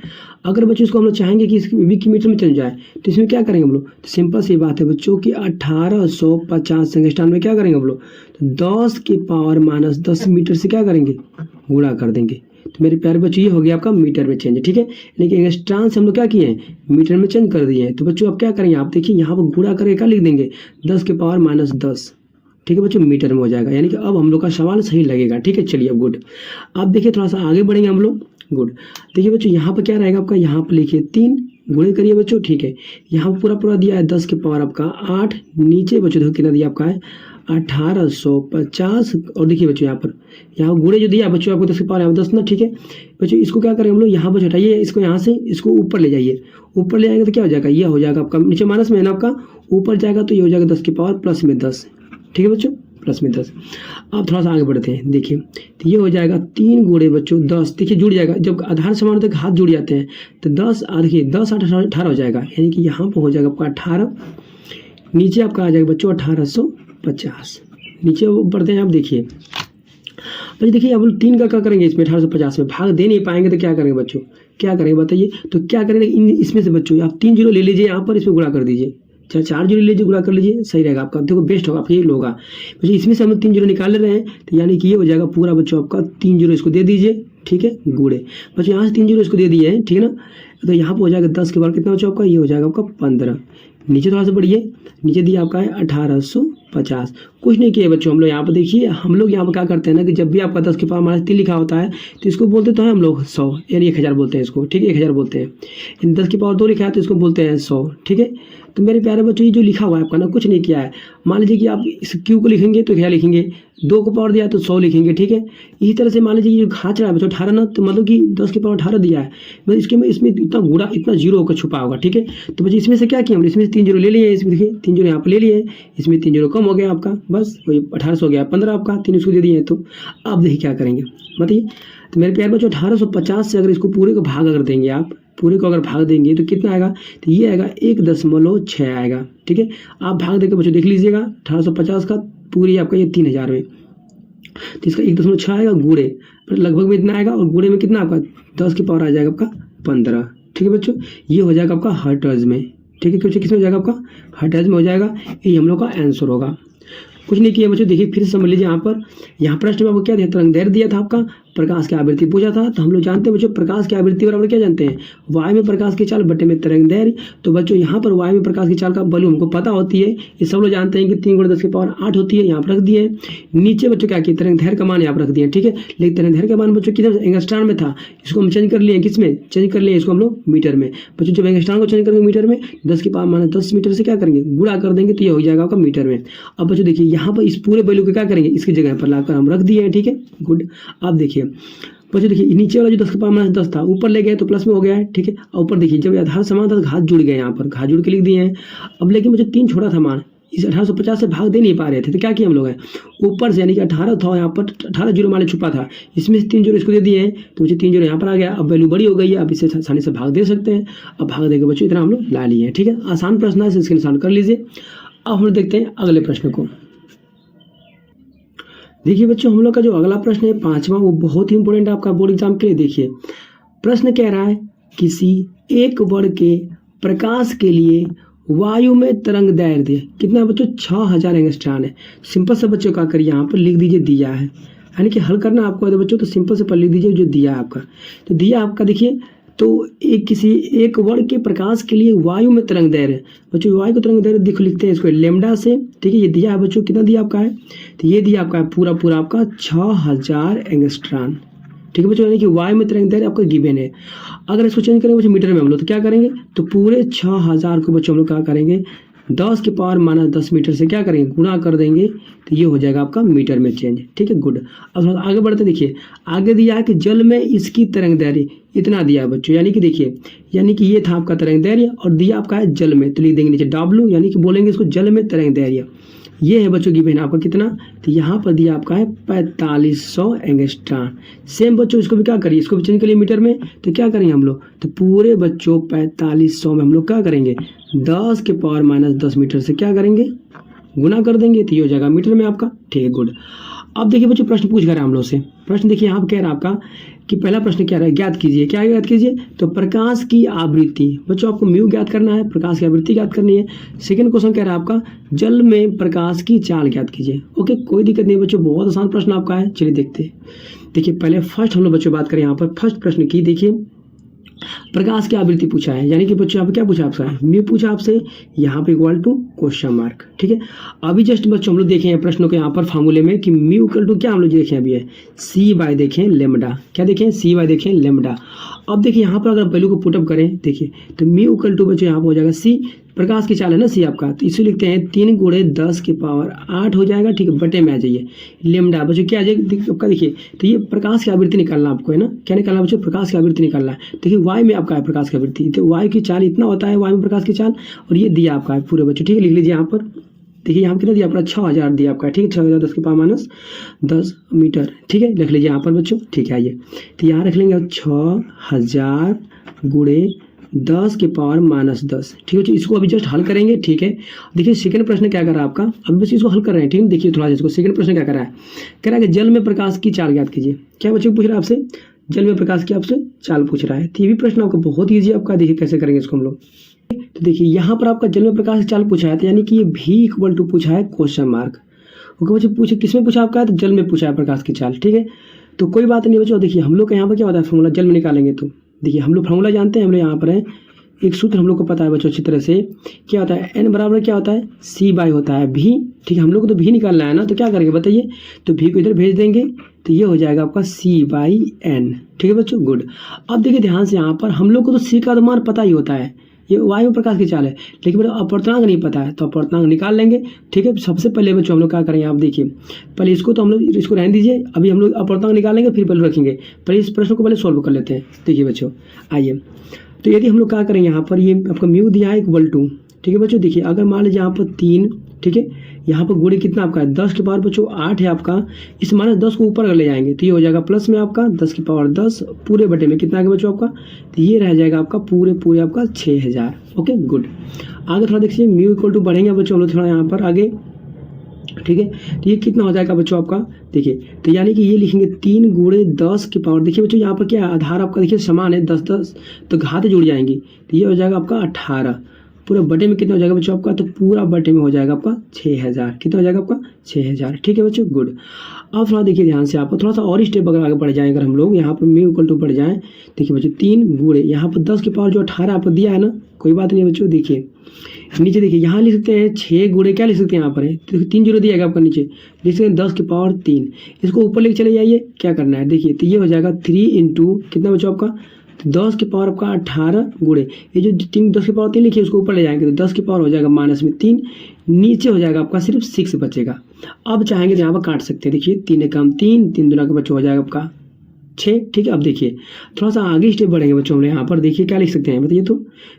अगर बच्चों इसको हम लोग चाहेंगे कि इसकी मीटर में चल जाए, तो इसमें क्या करेंगे हम लोग, तो सिंपल सी बात है बच्चों कि 1850 एंगस्ट्रॉन में क्या करेंगे हम लोग, तो 10⁻⁻10 मीटर से क्या करेंगे, गुणा कर देंगे। तो मेरे प्यारे बच्चों ये हो गया आपका मीटर में चेंज, ठीक है। लेकिन एंगस्ट्रॉन से हम लोग क्या किए हैं, मीटर में चेंज कर दिए हैं। तो बच्चों आप क्या करेंगे, आप देखिए यहाँ पर गुणा करके क्या लिख देंगे, 10⁻−10, ठीक है बच्चों, मीटर में हो जाएगा। यानी कि अब हम लोग का सवाल सही लगेगा, ठीक है। चलिए अब गुड। अब देखिए थोड़ा सा आगे बढ़ेंगे हम लोग। गुड। देखिए बच्चों यहाँ पर क्या रहेगा आपका, यहाँ पर लिखिए 3 गुणे करिए बच्चों, ठीक है। यहाँ पर पूरा दिया है 10⁻⁸ आपका 8, नीचे बच्चों देखो कितना दिया आपका है 1850। और देखिए बच्चों यहाँ गुणे जो दिया बच्चों आपको 10⁻10 ना, ठीक है बच्चों। इसको क्या करेंगे हम लोग, यहाँ पर हटाइए इसको, यहाँ से इसको ऊपर ले जाइए। ऊपर ले जाएंगे तो क्या हो जाएगा, ये हो जाएगा आपका, नीचे माइनस में है ना आपका, ऊपर जाएगा तो ये हो जाएगा 10⁻+10, ठीक है बच्चों, +10। अब थोड़ा सा आगे बढ़ते हैं। देखिए तो ये हो जाएगा 3 × बच्चों 10, देखिए जुड़ जाएगा। जब आधार समान तक हाथ जुड़ जाते हैं तो 10 देखिए 10 8 18 हो जाएगा, यानी कि यहाँ पर हो जाएगा आपका 18, नीचे आपका आ जाएगा बच्चों 1850। नीचे बढ़ते हैं आप, देखिए बच्चों देखिए अब 3 का क्या करेंगे, इसमें 1850 में भाग दे नहीं पाएंगे तो क्या करेंगे बच्चों, क्या करेंगे बताइए। तो क्या करेंगे, इसमें से बच्चों आप 3 0 ले लीजिए, यहाँ पर इसमें गुणा कर दीजिए, 4 0 लीजिए, गुणा कर लीजिए, सही रहेगा आपका। देखो बेस्ट होगा आपका ये होगा बच्चों। इसमें से हम 3 0 निकाल ले रहे हैं, तो यानी कि ये हो जाएगा पूरा बच्चों आपका 3 0 इसको दे दीजिए, ठीक है। गुणे बच्चों यहाँ से 3 0 इसको दे दिए हैं, ठीक है ना। तो यहाँ पर हो जाएगा 10 के बाद कितना बच्चों आपका, ये हो जाएगा आपका 15। नीचे थोड़ा सा बढ़िए, नीचे दिया आपका है 1850। कुछ नहीं किए बच्चों हम लोग यहाँ पर, देखिए हम लोग यहाँ पर क्या करते हैं ना कि जब भी आपका 10⁻³ लिखा होता है तो इसको बोलते तो है हम लोग 100 यानी 1000 बोलते हैं इसको, ठीक है, 1000 बोलते हैं। 10⁻² लिखा है तो इसको बोलते हैं 100, ठीक है। तो मेरे प्यारे बच्चों ये जो लिखा हुआ है आपका ना, कुछ नहीं किया है। मान लीजिए कि आप इस क्यू को लिखेंगे तो क्या लिखेंगे, 2 को पावर दिया तो 100 लिखेंगे, ठीक है। इसी तरह से मान लीजिए ये घात रहा है बच्चों 18 ना, तो मतलब कि 10⁻18 दिया है, मतलब इसमें इतना गुणा इतना 0 होकर छुपा होगा, ठीक है। तो बच्चों इसमें से क्या किया हमने, इसमें 3 0 ले लिए, इसमें देखिए 3 0 यहाँ पर ले लिए, इसमें 3 0 कम हो गया आपका, बस वही 1800 हो गया, 15 आपका 3 उसको दे दिए। तो अब देखिए क्या करेंगे बताइए। तो मेरे प्यारे बच्चों 1850 से अगर इसको पूरे को भाग अगर देंगे, आप पूरे को अगर भाग देंगे तो कितना आएगा, तो ये आएगा 1.6 आएगा, ठीक है। आप भाग देकर बच्चों देख लीजिएगा 1850 का पूरी आपका ये 3000 में, तो इसका 1.6 आएगा, गुणे पर लगभग में इतना आएगा, और गुणे में कितना आपका 10 की पावर आ जाएगा आपका 15, ठीक है बच्चों। ये हो जाएगा आपका हर्ट्ज में, ठीक है। किस में हो जाएगा आपका, हर्ट्ज में हो जाएगा। ये हम लोग का आंसर होगा। कुछ नहीं किया बच्चों, देखिए फिर से समझ लीजिए यहाँ पर प्रश्न में आपको क्या दिया, तरंग दैर्घ्य दिया था आपका प्रकाश की आवृत्ति पूछा था, तो हम लोग जानते हैं बच्चों प्रकाश की आवृत्ति बराबर क्या जानते हैं, वायु में प्रकाश की चाल बटे में तरंग दैर्घ्य। तो बच्चों यहाँ पर वायु में प्रकाश की चाल का वैल्यू हमको पता होती है, ये सब लोग जानते हैं कि 3 × 10⁸ होती है, यहाँ पर रख दिए। नीचे बच्चों क्या किया, तरंग दैर्घ्य का मान यहाँ पर रख दिए, ठीक है। लेकिन तरंग दैर्घ्य का मान बच्चों किधर एंगस्ट्रॉन में था, इसको हम चेंज कर लिए किसमें, चेंज कर लिए इसको हम लोग मीटर में। बच्चों जब एंगस्ट्रॉन को चेंज करेंगे मीटर में, 10⁻10 मीटर से क्या करेंगे, गुणा कर देंगे, तो ये हो जाएगा आपका मीटर में। अब बच्चों देखिए यहाँ पर इस पूरे वैल्यू को क्या करेंगे, इसकी जगह पर लाकर हम रख दिए हैं, ठीक है, गुड। अब देखिए बच्चों देखिए नीचे वाला जो 10⁻10 था ऊपर ले गए तो प्लस में हो गया है, ठीक है। और ऊपर देखिए जब आधार समान था तो घात जुड़ गए, यहाँ पर घात जुड़ के लिख दिए हैं। अब लेकिन मुझे 3 छोटा था मान, इस 1850 से भाग दे नहीं पा रहे थे, तो क्या किया हम लोग है ऊपर से, यानी कि 18 था यहाँ पर 18 जीरो मान छुपा था, इसमें से 3 जीरो इसको दे दिए हैं, तो मुझे 3 जीरो यहाँ पर आ गया। अब वैल्यू बड़ी हो गई है, अब इसे आसानी से भाग दे सकते हैं। अब भाग देकर बच्चों इतना हम लोग ला लिए हैं, ठीक है। आसान प्रश्न है, इसके निशान कर लीजिए। अब हम लोग देखते हैं अगले प्रश्न को। देखिए बच्चों हम लोग का जो अगला प्रश्न है 5वां, वो बहुत ही इंपॉर्टेंट है आपका बोर्ड एग्जाम के लिए। देखिए प्रश्न कह रहा है किसी एक वर्ग के प्रकाश के लिए वायु में तरंग दैर्घ्य कितना है बच्चों, 6000 एंगस्ट्रॉन है। सिंपल से बच्चों क्या करिए यहाँ पर लिख दीजिए दिया है, यानी कि हल करना आपको है बच्चों, तो सिंपल से पर लिख दीजिए जो दिया है आपका। तो दिया आपका देखिए, तो किसी एक वर्ग के प्रकाश के लिए वायु में तरंग दैर्घ्य, बच्चों वायु को तरंग दैर्घ्य लिखते हैं इसको लेमडा से, ठीक है। ये दिया है बच्चों, कितना दिया आपका है, तो ये दिया आपका है पूरा आपका 6000 एंगस्ट्रॉन, ठीक है बच्चों। यानी कि वायु में तरंग दैर्घ्य आपका गिवन है। अगर इसको चेंज करेंगे बच्चों मीटर में हम लोग, तो क्या करेंगे, तो पूरे 6000 को बच्चों हम लोग क्या करेंगे 10⁻10 मीटर से क्या करेंगे गुणा कर देंगे, तो ये हो जाएगा आपका मीटर में चेंज, ठीक है, गुड। अब आगे बढ़ते देखिए, आगे दिया है कि जल में इसकी तरंग दैर्घ्य इतना दिया है बच्चों, यानी कि देखिए, यानी कि ये था आपका तरंग दैर्घ्य और दिया आपका है जल में, तो लिख देंगे नीचे W, यानी कि बोलेंगे इसको जल में तरंग दैर्घ्य। ये है बच्चों गिवन आपका कितना, तो यहाँ पर दिया आपका है 4500 एंगस्ट्रॉन। सेम बच्चों इसको भी क्या करिए, इसको भी चेंज करिए मीटर में, तो क्या करेंगे हम लोग, तो पूरे बच्चों 4500 में हम लोग क्या करेंगे 10⁻10 मीटर से क्या करेंगे गुना कर देंगे, तो ये हो जाएगा मीटर में आपका, ठीक है, गुड। अब देखिए बच्चों प्रश्न पूछ कर हम लोग से, प्रश्न देखिए यहाँ पर कह रहा है आपका कि पहला प्रश्न क्या है, ज्ञात कीजिए, क्या ज्ञात कीजिए, तो प्रकाश की आवृत्ति। बच्चों आपको म्यू ज्ञात करना है, प्रकाश की आवृत्ति ज्ञात करनी है। सेकंड क्वेश्चन कह रहा है आपका जल में प्रकाश की चाल ज्ञात कीजिए। ओके, कोई दिक्कत नहीं बच्चों, बहुत आसान प्रश्न आपका है। चलिए देखते हैं। देखिए पहले फर्स्ट हम लोग बच्चों बात करें यहाँ पर फर्स्ट प्रश्न की। देखिए प्रकाश की आवृत्ति पूछा है, यानी कि बच्चों यहाँ पे क्या पूछा आपसे, म्यू पूछा आपसे, यहाँ पे इक्वल टू क्वेश्चन मार्क, ठीक है। अभी जस्ट बच्चों हम लोग देखें हैं प्रश्नों के यहाँ पर फार्मूले में कि म्यू इक्वल टू क्या हम लोग देखें अभी है C/, देखें लेमडा, क्या देखें C/, देखें लेमडा। अब देखिए यहाँ पर अगर वैल्यू को पुटअप करें, देखिए तो म्यू इक्वल टू बच्चों यहाँ पर हो जाएगा C, प्रकाश की चाल है ना C आपका, तो इसे लिखते हैं 3 × 10⁸ हो जाएगा, ठीक है, बटे में आ जाइए लेमडा बच्चों क्या आ जाएगा आपका, देखिए तो ये प्रकाश की आवृत्ति निकालना आपको है ना, क्या निकालना बच्चों, प्रकाश की आवृत्ति निकालना है। देखिए वाई में आपका है प्रकाश की आवृत्ति, तो वाई की चाल इतना होता है, वाई में प्रकाश की चाल, और ये दिया आपका है पूरे बच्चों, ठीक है, लिख लीजिए यहाँ पर। देखिए यहाँ कितना दिया आपका 6000 दिया आपका, ठीक है, 6000 10⁻10 मीटर, ठीक है, लिख लीजिए यहाँ पर बच्चों, ठीक है। आइए तो यहाँ रख लेंगे 6000 × 10⁻10, ठीक है। इसको अभी जस्ट हल करेंगे, ठीक है। देखिए सेकंड प्रश्न क्या कर रहा है आपका, अभी बस इसको हल कर रहे हैं, ठीक है। देखिए थोड़ा सा इसको सेकंड प्रश्न क्या कर रहा है, कह रहा है कि जल में प्रकाश की चाल ज्ञात कीजिए। क्या बच्चों पूछ रहा है आपसे, जल में प्रकाश की आपसे चाल पूछ रहा है, तो ये भी प्रश्न आपका बहुत ईजी आपका। देखिए कैसे करेंगे इसको हम लोग, तो देखिए यहाँ पर आपका जल में प्रकाश की चाल पूछा है, तो यानी कि ये भी इक्वल टू पूछा है क्वेश्चन मार्क। ओके बच्चों पूछे किस में पूछा आपका है, तो जल में पूछा है प्रकाश की चाल, ठीक है। तो कोई बात नहीं बच्चों, देखिए हम लोग का यहाँ पर क्या होता है फॉर्मूला जल में निकालेंगे, तो देखिए हम लोग फॉर्मूला जानते हैं, हम लोग यहाँ पर है एक सूत्र हम लोग को पता है बच्चों अच्छी तरह से, क्या होता है n बराबर क्या होता है C/, होता है भी, ठीक है। हम लोग को तो भी निकालना है ना, तो क्या करेंगे बताइए, तो भी को इधर भेज देंगे, तो ये हो जाएगा आपका C/n, ठीक है बच्चों, गुड। अब देखिए ध्यान से यहाँ पर हम लोग को तो C का मान पता ही होता है, ये वायु प्रकाश की चाल है, लेकिन मतलब अपवर्तनांक नहीं पता है, तो अपवर्तनांक निकाल लेंगे, ठीक है। सबसे पहले बच्चों हम लोग क्या करेंगे, आप देखिए पहले इसको तो हम लोग इसको रहने दीजिए, अभी हम लोग अपवर्तनांक निकालेंगे फिर पहले रखेंगे, पहले इस प्रश्न को पहले सॉल्व कर लेते हैं। देखिए बच्चों आइए, तो यदि हम लोग क्या करेंगे यहाँ पर, ये आपका म्यू दिया है इक्वल टू, ठीक है बच्चों। देखिए अगर मान लीजिए यहाँ पर 3, ठीक है, यहाँ पर गुणे कितना आपका है 10 के पावर बच्चों 8 है आपका, इस -10 को ऊपर ले जाएंगे तो ये हो जाएगा प्लस में आपका 10⁻10 पूरे बटे में कितना आगे बच्चों आपका, तो ये रह जाएगा आपका पूरे आपका 6000। Okay good. आगे थोड़ा देखिए म्यू इक्वल टू बढ़ेंगे बच्चों हम लोग थोड़ा यहाँ पर आगे, ठीक है। तो ये कितना हो जाएगा बच्चों आपका, देखिए तो यानी कि ये लिखेंगे 3 × 10 की पावर, देखिए बच्चों यहाँ पर क्या आधार आपका देखिए समान है 10 तो घात जुड़ जाएंगी, तो ये हो जाएगा आपका 18। पूरा बटे में कितना हो जाएगा बच्चों आपका, तो पूरा बटे में हो जाएगा आपका 6000। कितना हो जाएगा आपका 6000। ठीक है बच्चों, गुड। अब थोड़ा देखिए ध्यान से, आपको थोड़ा सा और स्टेप अगर आगे बढ़ जाए, अगर हम लोग यहाँ पर म्यू इक्वल टू बढ़ जाए, देखिए बच्चों 3 गुणे यहाँ पर 10 की पावर जो 18 आपको दिया है ना, कोई बात नहीं बच्चों। देखिए नीचे देखिए यहाँ लिख सकते हैं 6 गुणे क्या लिख सकते हैं यहाँ पर है, तो 3 जीरो दिया गया आपका, नीचे लिख सकते हैं 10 की पावर 3। इसको ऊपर लेके चले जाइए, क्या करना है देखिए, तो ये हो जाएगा 3 इंटू कितना बच्चों आपका, तो 10 की पावर आपका 18 गुणे ये जो 10 की पावर 3 लिखिए, उसको ऊपर ले जाएंगे तो 10 की पावर हो जाएगा माइनस में 3, नीचे हो जाएगा आपका सिर्फ 6 बचेगा। अब चाहेंगे तो यहाँ पर काट सकते हैं, देखिए 3 एकम 3, 3 दूना का बच्चों हो जाएगा आपका 6। ठीक है, अब देखिए थोड़ा सा आगे स्टेप बढ़ेंगे बच्चों, हम यहाँ पर देखिए क्या लिख सकते हैं बताइए,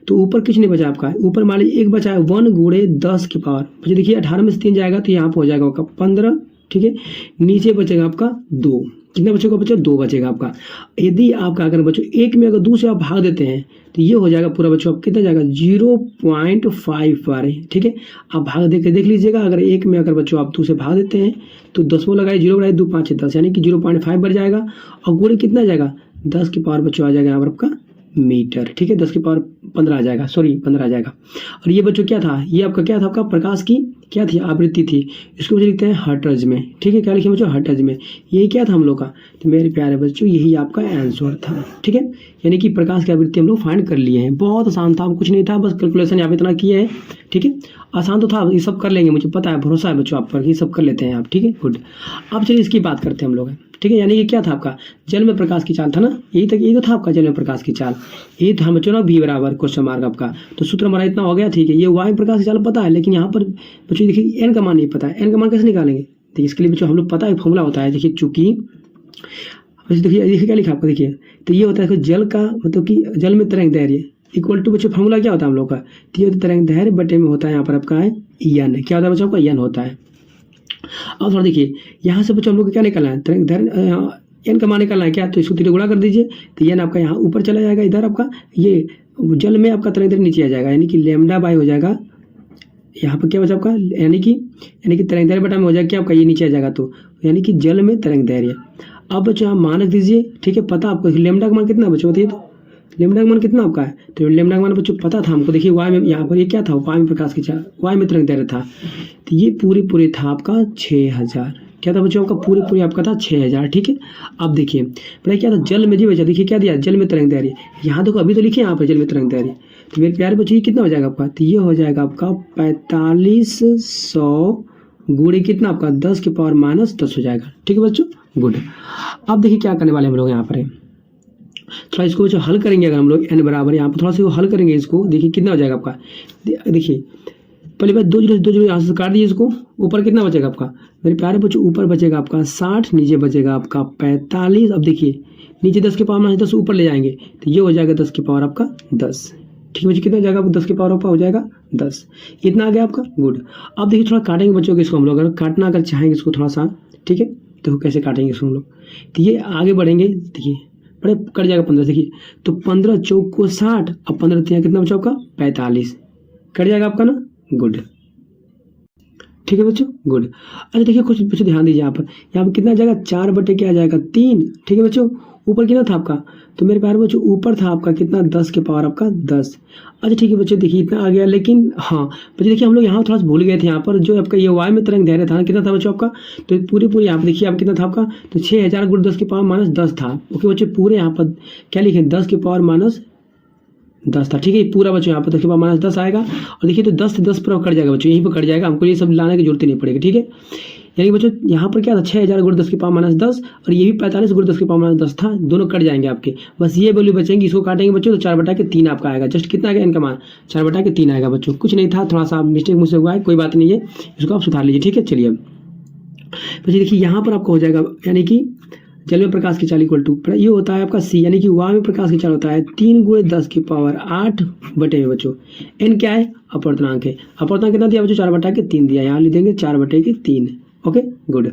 तो ऊपर कुछ नहीं बचा आपका, ऊपर मान लीजिए एक बचा है 1 गुणे 10 की पावर, बच्चे देखिए 18 में से 3 जाएगा तो यहाँ पर हो जाएगा आपका 15। ठीक है, नीचे बचेगा आपका 2, कितना बचेगा बच्चों, 2 बचेगा आपका। यदि आपका अगर बच्चों एक में अगर 2 से आप भाग देते हैं तो ये हो जाएगा पूरा बच्चों आप कितना जाएगा 0.5 पर। ठीक है, आप भाग देख लीजिएगा, अगर एक में अगर बच्चों आप 2 से भाग देते हैं तो 10 लगाए, 0 बनाए 2 5 10, यानी कि 0.5 बढ़ जाएगा। और गुणे कितना जाएगा 10 की पावर बच्चों आ जाएगा यहाँ पर आपका मीटर। ठीक है, 10 की पावर 15 आ जाएगा, सॉरी 15 आ जाएगा। और ये बच्चों क्या था, ये आपका क्या था, आपका प्रकाश की क्या थी, आवृत्ति थी। इसको मुझे लिखते हैं हर्ट्ज में। ठीक है, क्या लिखे बच्चों, हर्ट्ज में। यही क्या था हम लोग का, तो मेरे प्यारे बच्चों यही आपका आंसर था। ठीक है, यानी कि प्रकाश की आवृत्ति हम लोग फाइंड कर लिए हैं। बहुत आसान था, कुछ नहीं था, बस कैलकुलेशन यहाँ पे इतना किए हैं। ठीक है, आसान तो था, ये सब कर लेंगे, मुझे पता है, भरोसा है बच्चों आप पर, ये सब कर लेते हैं आप। ठीक है, गुड। अब चलिए इसकी बात करते हैं हम लोग। ठीक है, यानी कि क्या था आपका, जल में प्रकाश की चाल था ना, यही तो था आपका जल में प्रकाश की चाल। यही था बच्चों ना, V बराबर क्वेश्चन मार्क आपका, तो सूत्र हमारा इतना हो गया। ठीक है, ये वायु में प्रकाश की चाल पता है, लेकिन यहाँ पर बच्चों देखिए n का मान नहीं पता है। n का मान कैसे निकालेंगे, तो इसके लिए बच्चों हम लोग पता है फॉर्मूला होता है। देखिए चूंकि देखिए क्या लिखा आपको, देखिए तो ये होता है जल का मतलब कि जल में तरंग दैर्घ्य इक्वल टू बच्चों फॉर्मूला क्या होता है हम लोग का, तो ये तरंग दैर्घ्य बटे में होता है यहाँ पर आपका है n, क्या होता है बच्चों आपका n होता है। अब थोड़ा देखिए यहाँ से बच्चों हम लोग को क्या निकालना है, तरंग दैर्घ्य n का मान निकालना है क्या, तो इसको 3 गुणा कर दीजिए, तो n आपका यहाँ ऊपर चला जाएगा, इधर आपका ये जल में आपका तरंग दैर्घ्य नीचे आ जाएगा, यानी कि लैम्डा बाई हो जाएगा यहाँ पर क्या बचा आपका, यानी कि तरंग दैर्घ्य बटा में हो जाएगा क्या आपका, ये नीचे आ जाएगा, तो यानी कि जल में तरंग दैर्घ्य। अब बच्चों आप मान रख दीजिए। ठीक है, पता आपको लैम्डा का मान कितना बच्चों बताइए, तो लैम्डा का मान कितना आपका है, तो लैम्डा का मान बच्चों पता था हमको। देखिए वाई में यहाँ पर ये क्या था, वाई में प्रकाश की चाल, वाई में तरंग दैर्घ्य था, तो ये पूरे था आपका 6000। क्या था बच्चों आपका, पूरे आपका था 6000। ठीक है, अब देखिए पता क्या था, जल में जी बचा, देखिए क्या दिया, जल में तरंग दैर्घ्य, यहाँ देखो अभी तो लिखे यहाँ पर जल में तरंग दैर्घ्य, तो मेरे प्यारे बच्चों ये कितना हो जाएगा आपका, तो ये हो जाएगा आपका 4500 गुणे कितना आपका 10 की पावर माइनस 10 हो जाएगा। ठीक है बच्चों, गुड। अब देखिए क्या करने वाले हम लोग यहाँ पर थोड़ा इसको बच्चों हल करेंगे, अगर हम लोग n बराबर यहाँ पर थोड़ा सा हल करेंगे इसको, देखिए कितना हो जाएगा आपका। देखिए पहले बात 2 जीरो यहाँ से काट दीजिए इसको, ऊपर कितना बचेगा आपका मेरे प्यारे बच्चों, ऊपर बचेगा आपका 60, नीचे बचेगा आपका 45। अब देखिए नीचे 10 की पावर माइनस 10 ऊपर ले जाएंगे तो ये हो जाएगा 10 की पावर आपका 10। ठीक है बच्चों, कितना हो जाएगा 10 की पावर आपका हो जाएगा 10, इतना आ गया आपका, गुड। अब देखिए थोड़ा काटेंगे बच्चों को इसको हम लोग, अगर काटना अगर चाहेंगे इसको थोड़ा सा। ठीक है, तो कैसे काटेंगे इसको हम लोग, तो ये आगे बढ़ेंगे, देखिए बड़े कट जाएगा 15, देखिए तो 15 चौक को 60, अब 15 3 कितना बचा आपका 45, कट जाएगा आपका ना, गुड। ठीक है बच्चों, गुड। अच्छा देखिए कुछ बच्चों ध्यान दीजिए, यहाँ पर कितना आ जाएगा 4 बटे क्या आ जाएगा 3। ठीक है बच्चों, ऊपर कितना था आपका, तो मेरे प्यारे बच्चों ऊपर था आपका कितना 10 की पावर आपका 10। अच्छा ठीक है बच्चों, देखिए इतना आ गया, लेकिन हाँ बच्चों देखिए हम लोग यहाँ थोड़ा सा भूल गए थे, यहाँ पर जो आपका ये वाई में तरंग दैर्घ्य था ना, कितना था बच्चों आपका, तो पूरी यहाँ पर देखिए आप कितना था आपका, तो 6000 गुणे 10 की पावर माइनस 10 था। ओके बच्चों, पूरे यहाँ पर क्या लिखे 10 की पावर माइनस 10 था। ठीक है, पूरा बच्चों यहाँ पर 10 की पावर माइनस 10 आएगा, और देखिए तो 10 से 10 पूरा कट जाएगा बच्चों, यहीं पर कट जाएगा, हमको ये सब लाने की जरूरत ही नहीं पड़ेगी। ठीक है, यानी बच्चों यहाँ पर क्या था 6000 गुणे 10 की पावर माइनस 10, और ये भी 45 गुणे 10 की पावर माइनस 10 था, दोनों कट जाएंगे आपके, बस ये वैल्यू बचेंगी, इसको काटेंगे बच्चों तो 4 बटा के 3 आपका आएगा। जस्ट कितना आएगा इनका मान 4 बटा के 3 आएगा बच्चों, कुछ नहीं था, थोड़ा सा मिस्टेक मुझसे हुआ है, कोई बात नहीं है, इसको आप सुधार लीजिए। ठीक है, चलिए अब बच्चों देखिए यहाँ पर आपको हो जाएगा, यानी कि जल में प्रकाश की चाल इक्वल टू ये होता है आपका सी, यानी कि वायु में प्रकाश की चाल होता है 3 गुणे 10 की पावर 8 बटे में बच्चों, एन क्या है अपवर्तनांक है, अपवर्तनांक कितना दिया बच्चों 4 बटा के 3 दिया, यहाँ लिख देंगे 4 बटे के 3। Okay good.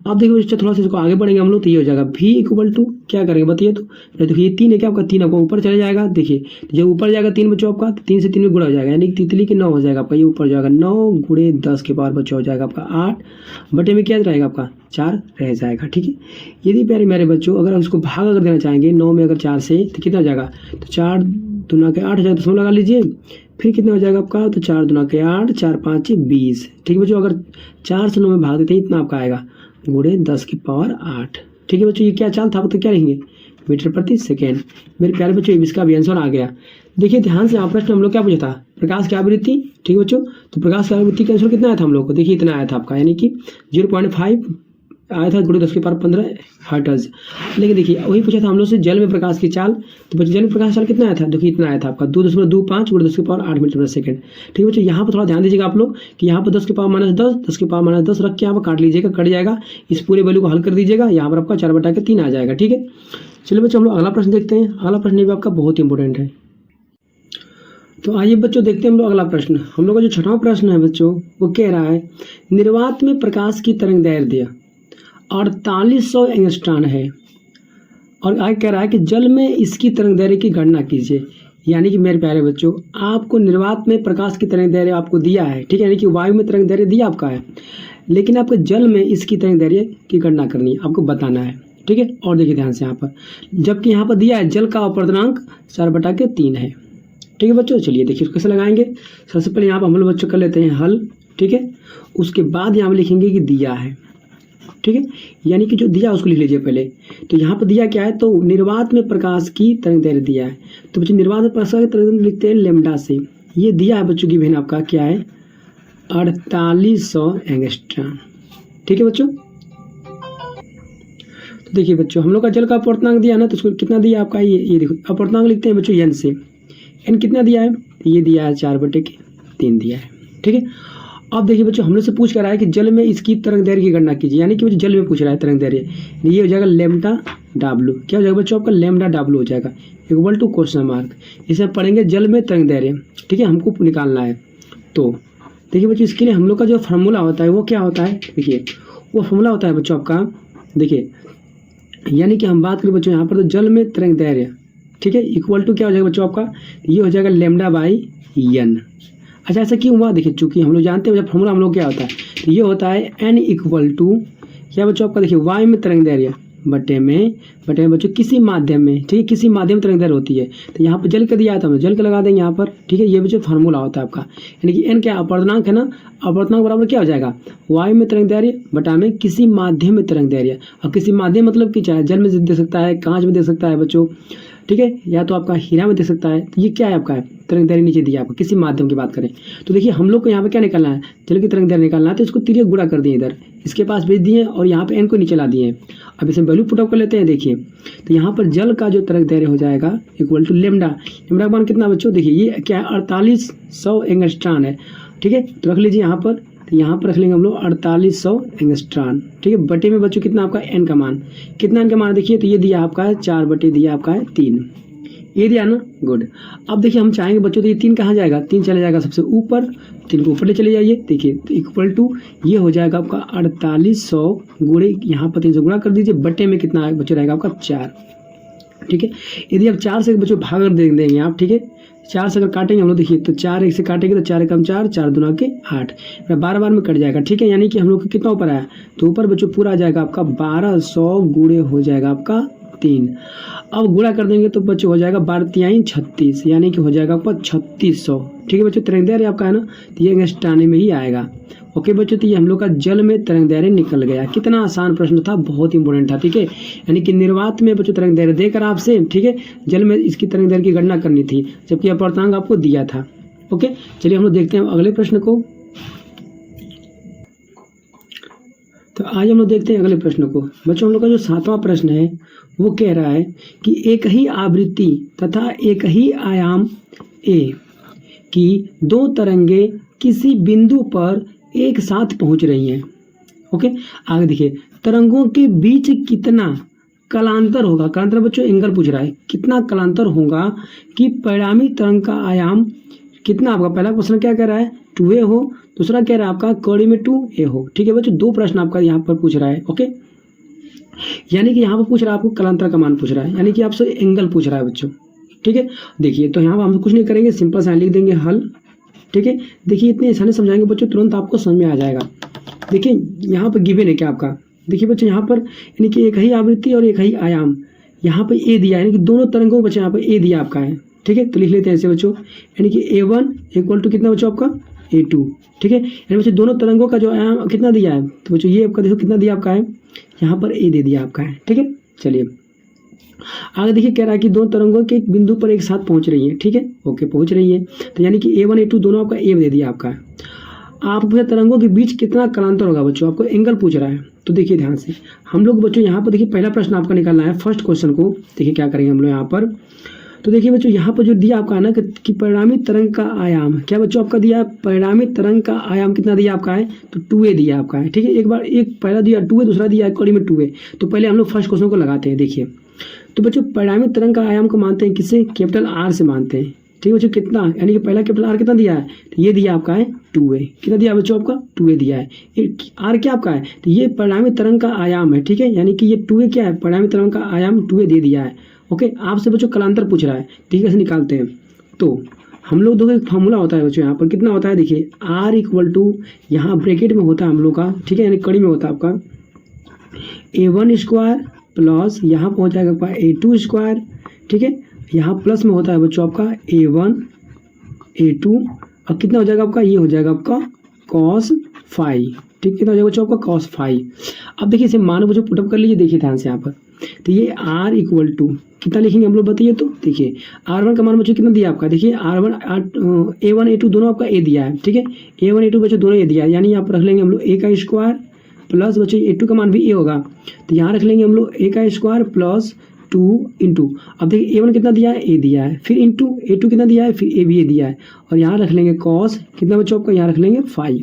अब देखिए बच्चों थोड़ा सा इसको आगे बढ़ेंगे हम लोग, तो ये हो जाएगा v इक्वल टू क्या करेंगे बताइए, तो देखिए ये 3 है क्या आपका, 3 आपका ऊपर चले जाएगा, देखिए जब ऊपर जाएगा 3 बच्चों आपका, 3 से 3 में गुणा हो जाएगा, यानी तितली के 9 हो जाएगा आपका, ये ऊपर जाएगा 9 गुणे 10 के पावर बच्चों हो जाएगा आपका 8 बटे में क्या रहेगा आपका 4 रह जाएगा। ठीक है, यदि प्यारे मेरे बच्चों अगर इसको भाग अगर देना चाहेंगे 9 में अगर 4 से, तो कितना हो जाएगा, तो 4 दूना के 8 हो जाएगा, दशमलव लगा लीजिए, फिर कितना हो जाएगा आपका, तो 4 दूना के 8, 4 5 20। ठीक है बच्चों, अगर 4 से 9 में भाग देते हैं इतना आपका आएगा, गुणे 10 की पावर 8। ठीक है बच्चों, ये क्या चाल था, तो क्या लिखेंगे, मीटर प्रति सेकेंड। मेरे प्यारे बच्चों इसका भी आंसर आ गया। देखिए ध्यान से, यहाँ प्रश्न हम लोग क्या पूछा था, प्रकाश की आवृत्ति। ठीक है बच्चों, तो प्रकाश की आवृत्ति का आंसर कितना आया था हम लोग को, देखिए इतना आया था आपका, यानी कि 0.5 आया था, गुणे 10 की पावर 15 हर्ट्ज। लेकिन देखिए वही पूछा था हम लोग से जल में प्रकाश की चाल, तो बच्चों जल में प्रकाश चाल कितना आया था, देखिए इतना आया था आपका 2.25 गुणे 10 की पावर 8 मीटर प्रति सेकंड। ठीक है बच्चों, यहाँ पर थोड़ा ध्यान दीजिएगा आप लोग कि यहाँ पर 10 की पावर -10, 10 की पावर -10 रख के यहाँ पर काट लीजिएगा, कट जाएगा, इस पूरे वैल्यू को हल कर दीजिएगा, यहाँ पर आपका 4/3 आ जाएगा। ठीक है, चलिए बच्चों हम लोग अगला प्रश्न देखते हैं। अगला प्रश्न भी आपका बहुत इंपॉर्टेंट है। तो आइए बच्चों देखते हैं हम लोग अगला प्रश्न। हम लोग का जो छठवां प्रश्न है बच्चों, वो कह रहा है निर्वात में प्रकाश की तरंग दैर्ध्य 4800 एंगस्ट्रॉन है, और आगे कह रहा है कि जल में इसकी तरंग दैर्ध्य की गणना कीजिए। यानी कि मेरे प्यारे बच्चों, आपको निर्वात में प्रकाश की तरंग दैर्ध्य आपको दिया है, ठीक है, यानी कि वायु में तरंग दैर्ध्य दिया आपका है, लेकिन आपको जल में इसकी तरंग दैर्ध्य की गणना करनी है, आपको बताना है। ठीक है, और देखिए ध्यान से यहाँ पर, जबकि यहाँ पर दिया है जल का अपवर्तनांक 4/3 है। ठीक है बच्चों, चलिए देखिए कैसे लगाएंगे। सबसे पहले यहाँ पर हम लोग बच्चों कर लेते हैं हल। ठीक है, उसके बाद यहाँ पर लिखेंगे कि दिया है। ठीक है, यानी कि जो दिया उसको लिख लीजिए पहले। तो यहाँ पर दिया क्या है, तो निर्वात में प्रकाश की तरंग दैर्ध्य दिया है, तो बच्चों निर्वात में प्रकाश की तरंग लिखते हैं लैम्डा से। ये दिया है बच्चों की बहन आपका क्या है, 4800 एंगस्ट्रॉन। ठीक है बच्चों, तो देखिए बच्चों हम लोग का जल का अपवर्तनांक दिया ना, तो उसको कितना दिया आपका, ये देखो अपवर्तनांक लिखते हैं बच्चों एन से। एन कितना दिया है, ये दिया है 4/3 दिया है। ठीक है, अब देखिए बच्चों हम लोग से पूछ कर रहा है कि जल में इसकी तरंग दैर्ध्य की गणना कीजिए, यानी कि बच्चों जल में पूछ रहा है तरंग दैर्ध्य, ये हो जाएगा लैम्डा W। क्या हो जाएगा बच्चों आपका, लैम्डा W हो जाएगा इक्वल टू क्वेश्चन मार्क। इसे पढ़ेंगे जल में तरंग दैर्ध्य। ठीक है, हमको निकालना है। तो देखिए बच्चों इसके लिए हम लोग का जो फार्मूला होता है वो क्या होता है, देखिए वो फार्मूला होता है बच्चों आपका, देखिए यानी कि हम बात करें बच्चों यहाँ पर, तो जल में तरंग दैर्ध्य, ठीक है, इक्वल टू क्या हो जाएगा बच्चों आपका, ये हो जाएगा λ/n। अच्छा ऐसा क्यों हुआ, देखिए चूंकि हम लोग जानते हैं फॉर्मूला हम लोग क्या होता है, तो ये होता है n इक्वल टू क्या बच्चों आपका, देखिए वायु में तरंग दैर्ध्य बटे में बच्चों किसी माध्यम में, ठीक है, किसी माध्यम तरंग दैर्ध्य होती है। तो यहाँ पर जल का दिया था, हम जल का लगा देंगे यहाँ पर। ठीक है, ये बच्चों फार्मूला होता है आपका, यानी कि n क्या अपवर्तनांक है ना, अपवर्तनांक बराबर क्या हो जाएगा, वायु में तरंग दैर्ध्य बटा में किसी माध्यम में तरंग दैर्ध्य। और किसी माध्यम मतलब कि चाहे जल में दे सकता है, कांच में दे सकता है बच्चों, ठीक है, या तो आपका हीरा में दे सकता है। तो ये क्या है आपका, तरंग दैर्ध्य नीचे दिया आपको, किसी माध्यम की बात करें तो देखिए हम लोग को यहाँ पे क्या निकालना है, जल की तरंग दैर्ध्य निकालना है, तो इसको तिर्यक गुणा कर दिए, इधर इसके पास भेज दिए और यहाँ पे n को नीचे ला दिए। अब इसे वैल्यू पुट अप कर लेते हैं। देखिए तो यहाँ पर जल का जो तरंग दैर्ध्य हो जाएगा इक्वल टू लैम्डा का मान कितना बच्चों, देखिए ये क्या है 4800 एंगस्ट्रॉन है। ठीक है, तो रख लीजिए यहाँ पर, तो यहाँ पर रख लेंगे हम लोग 4800 एंगस्ट्रॉन। ठीक है, बटे में बच्चों कितना आपका n का मान, कितना n का मान देखिए, तो ये दिया आपका है 4/3 दिया आपका है 3, ये दिया ना, गुड। अब देखिए हम चाहेंगे बच्चों, तो ये 3 कहाँ जाएगा, 3 चला जाएगा सबसे ऊपर, 3 को ऊपर ले चले जाइए। देखिए तो इक्वल टू ये हो जाएगा आपका 4800 गुणे यहाँ पर 3 से गुणा कर दीजिए, बटे में कितना बच्चों रहेगा आपका 4। ठीक है, यदि आप 4 से बच्चों भाग कर देंगे आप, ठीक है, 4 से अगर काटेंगे हम लोग, देखिए तो 4 1 से काटेंगे तो 4 कम 4, 4 दूना के 8, 12 बार में कट जाएगा। ठीक है, यानी कि हम लोग को कितना ऊपर आया, तो ऊपर बच्चों पूरा आ जाएगा आपका 1200 गुणे हो जाएगा आपका 3। अब गुणा कर देंगे तो बच्चों हो जाएगा 12×3 36, यानी कि हो जाएगा आपका 3600। ठीक है बच्चों, तरंग दैर्ध्य आपका है ना, तो ये एंगस्ट्रॉन में ही आएगा। ओके बच्चों, तो ये हम लोग का जल में तरंग दैर्ध्य निकल गया। कितना आसान प्रश्न था, बहुत इंपॉर्टेंट था। ठीक है, यानी कि निर्वात में बच्चों तरंग दैर्ध्य देकर आपसे, ठीक है, जल में इसकी तरंग दैर्ध्य की गणना करनी थी, जबकि अपवर्तनांक आपको दिया था। ओके, चलिए हम लोग देखते हैं अगले प्रश्न को। तो आज हम लोग देखते हैं अगले प्रश्न को। बच्चों हम लोग का जो 7वां प्रश्न है वो कह रहा है कि एक ही आवृत्ति तथा एक ही आयाम ए की 2 तरंगे किसी बिंदु पर एक साथ पहुंच रही हैं। ओके, आगे देखिए, तरंगों के बीच कितना कलांतर होगा, कलांतर बच्चों एंगल पूछ रहा है, कितना कलांतर होगा कि परिणामी तरंग का आयाम कितना, आपका पहला क्वेश्चन क्या कह रहा है 2a हो, दूसरा कह रहा है आपका कड़ी में 2a हो। ठीक है बच्चों, 2 प्रश्न आपका यहाँ पर पूछ रहा है। ओके, यानी कि यहाँ पर पूछ रहा है आपको कलांतर का मान पूछ रहा है, यानी कि आपसे एंगल पूछ रहा है बच्चों। ठीक है, देखिए तो यहाँ पर हम कुछ नहीं करेंगे, सिंपल सा लिख देंगे हल। ठीक है, देखिए इतने आसानी समझाएंगे बच्चों, तुरंत आपको समझ में आ जाएगा। देखिए यहाँ पर गिवन है क्या आपका, देखिए बच्चों यहाँ पर यानी कि एक ही आवृत्ति और एक ही आयाम, यहाँ पर ए दिया है, यानी कि दोनों तरंगों बच्चों यहाँ पर ए दिया आपका है। ठीक है, तो लिख लेते हैं ऐसे बच्चों, यानी कि A1 इक्वल टू कितना बच्चों आपका A2, ठीक है। यानी बच्चों दोनों तरंगों का जो आयाम कितना दिया है, तो बच्चों ये आपका देखो कितना दिया आपका है, यहाँ पर A दे दिया आपका है, ठीक है। चलिए आगे देखिए, कह रहा है कि दो तरंगों के एक बिंदु पर एक साथ पहुंच रही है, ठीक है, ओके पहुंच रही है, तो यानी कि A1 A2 दोनों आपका A दे दिया आपका है। आप पूछे तरंगों के बीच कितना कालांतर होगा बच्चों, आपको एंगल पूछ रहा है, तो देखिए ध्यान से हम लोग बच्चों यहाँ पर देखिए पहला प्रश्न आपका निकालना है, फर्स्ट क्वेश्चन को देखिए क्या करेंगे हम लोग यहाँ पर। तो देखिए बच्चों यहाँ पर जो दिया आपका है ना कि परिणामी तरंग का आयाम, क्या बच्चों आपका दिया है, परिणामी तरंग का आयाम कितना दिया आपका है, तो 2a दिया आपका है, ठीक है। एक बार एक पहला दिया 2a, दूसरा दिया है कड़ी में 2a, तो पहले हम लोग फर्स्ट क्वेश्चन को लगाते हैं। देखिए तो बच्चों परिणामी तरंग का आयाम को मानते हैं किससे, कैपिटल R से मानते हैं, ठीक है बच्चों। कितना, यानी कि पहला कैपिटल R कितना दिया है, तो ये दिया आपका है 2a, कितना दिया बच्चों आपका 2a दिया है। R क्या आपका है, तो ये परिणामी तरंग का आयाम है, ठीक है, यानी कि ये 2a क्या है, परिणामी तरंग का आयाम 2a दे दिया है, ओके। आपसे बच्चों कालांतर पूछ रहा है, ठीक है, ऐसे निकालते हैं। तो हम लोग देखो एक फॉर्मूला होता है बच्चों यहाँ पर, कितना होता है देखिए, R इक्वल टू यहाँ ब्रैकेट में होता है हम लोग का, ठीक है, यानी कड़ी में होता है आपका A1 स्क्वायर प्लस यहाँ पहुँच जाएगा आपका A2 स्क्वायर, ठीक है, यहाँ प्लस में होता है बच्चों आपका A1 A2, और कितना हो जाएगा आपका, ये हो जाएगा आपका cos फाई, ठीक, कितना हो जाएगा बच्चों आपका cos फाई। अब देखिए इसे मानो बच्चों पुटअप कर लीजिए, देखिए ध्यान से यहाँ पर, तो ये R इक्वल टू कितना लिखेंगे हम लोग बताइए, तो देखिए R1 का मान बच्चों कितना दिया आपका, देखिए A1 A2 दोनों आपका A दिया है, ठीक है, A1 A2 बच्चों दोनों A दिया है, यानी यहाँ पर रख लेंगे हम लोग A का स्क्वायर प्लस बच्चों A2 का मान भी A होगा, तो यहाँ रख लेंगे हम लोग A का स्क्वायर प्लस 2 इंटू, अब देखिए A1 कितना दिया है, A दिया है, फिर इंटू A2 कितना दिया है, फिर A भी A दिया है, और यहाँ रख लेंगे cos कितना बच्चों आपका, यहाँ रख लेंगे फाई,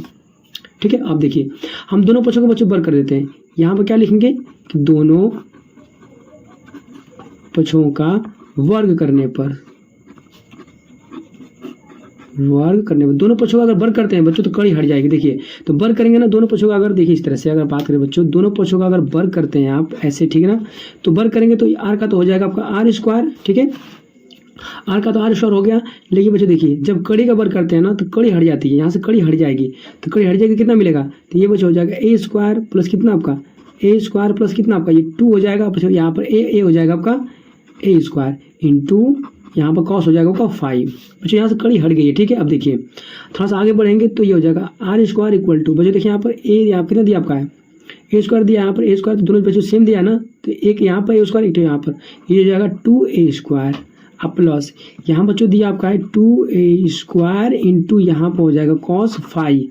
ठीक है। अब देखिए हम दोनों पक्षों को बच्चों वर्ग कर देते हैं, यहाँ पर क्या लिखेंगे कि दोनों पक्षों का वर्ग करने पर दोनों पक्षों का अगर वर्ग करते हैं बच्चों तो कड़ी हट जाएगी। देखिए तो वर्ग करेंगे ना दोनों पक्षों का, अगर देखिए इस तरह से अगर बात करें बच्चों, दोनों पक्षों का अगर वर्ग करते हैं आप ऐसे, ठीक है ना, तो वर्ग करेंगे तो R का तो हो जाएगा आपका R स्क्वायर, ठीक है, R का तो R स्क्वायर हो गया। लेकिन बच्चों देखिए जब कड़ी का वर्ग करते हैं ना तो कड़ी हट जाती है, यहाँ से कड़ी हट जाएगी, तो कड़ी हट जाएगी कितना मिलेगा, तो ये बच्चों हो जाएगा A स्क्वायर प्लस कितना आपका A स्क्वायर प्लस कितना आपका ये 2 हो जाएगा, बच्चों यहाँ पर A हो जाएगा आपका A स्क्वायर इंटू यहाँ पर कॉस हो जाएगा आपका 5, बच्चों यहाँ से कड़ी हट गई है, ठीक है। अब देखिए थोड़ा सा आगे बढ़ेंगे तो ये हो जाएगा R स्क्वायर इक्वल टू, बच्चों देखिए यहाँ पर A कितना दिया आपका है, A स्क्वायर दिया, यहाँ पर A स्क्वायर, तो दोनों बच्चों सेम दिया ना, तो एक यहाँ पर A स्क्वायर, एक यहाँ पर, ये हो जाएगा 2A स्क्वायर, अब प्लस यहाँ बच्चों दिया आपका है 2A स्क्वायर इंटू यहाँ पर हो जाएगा cos 5,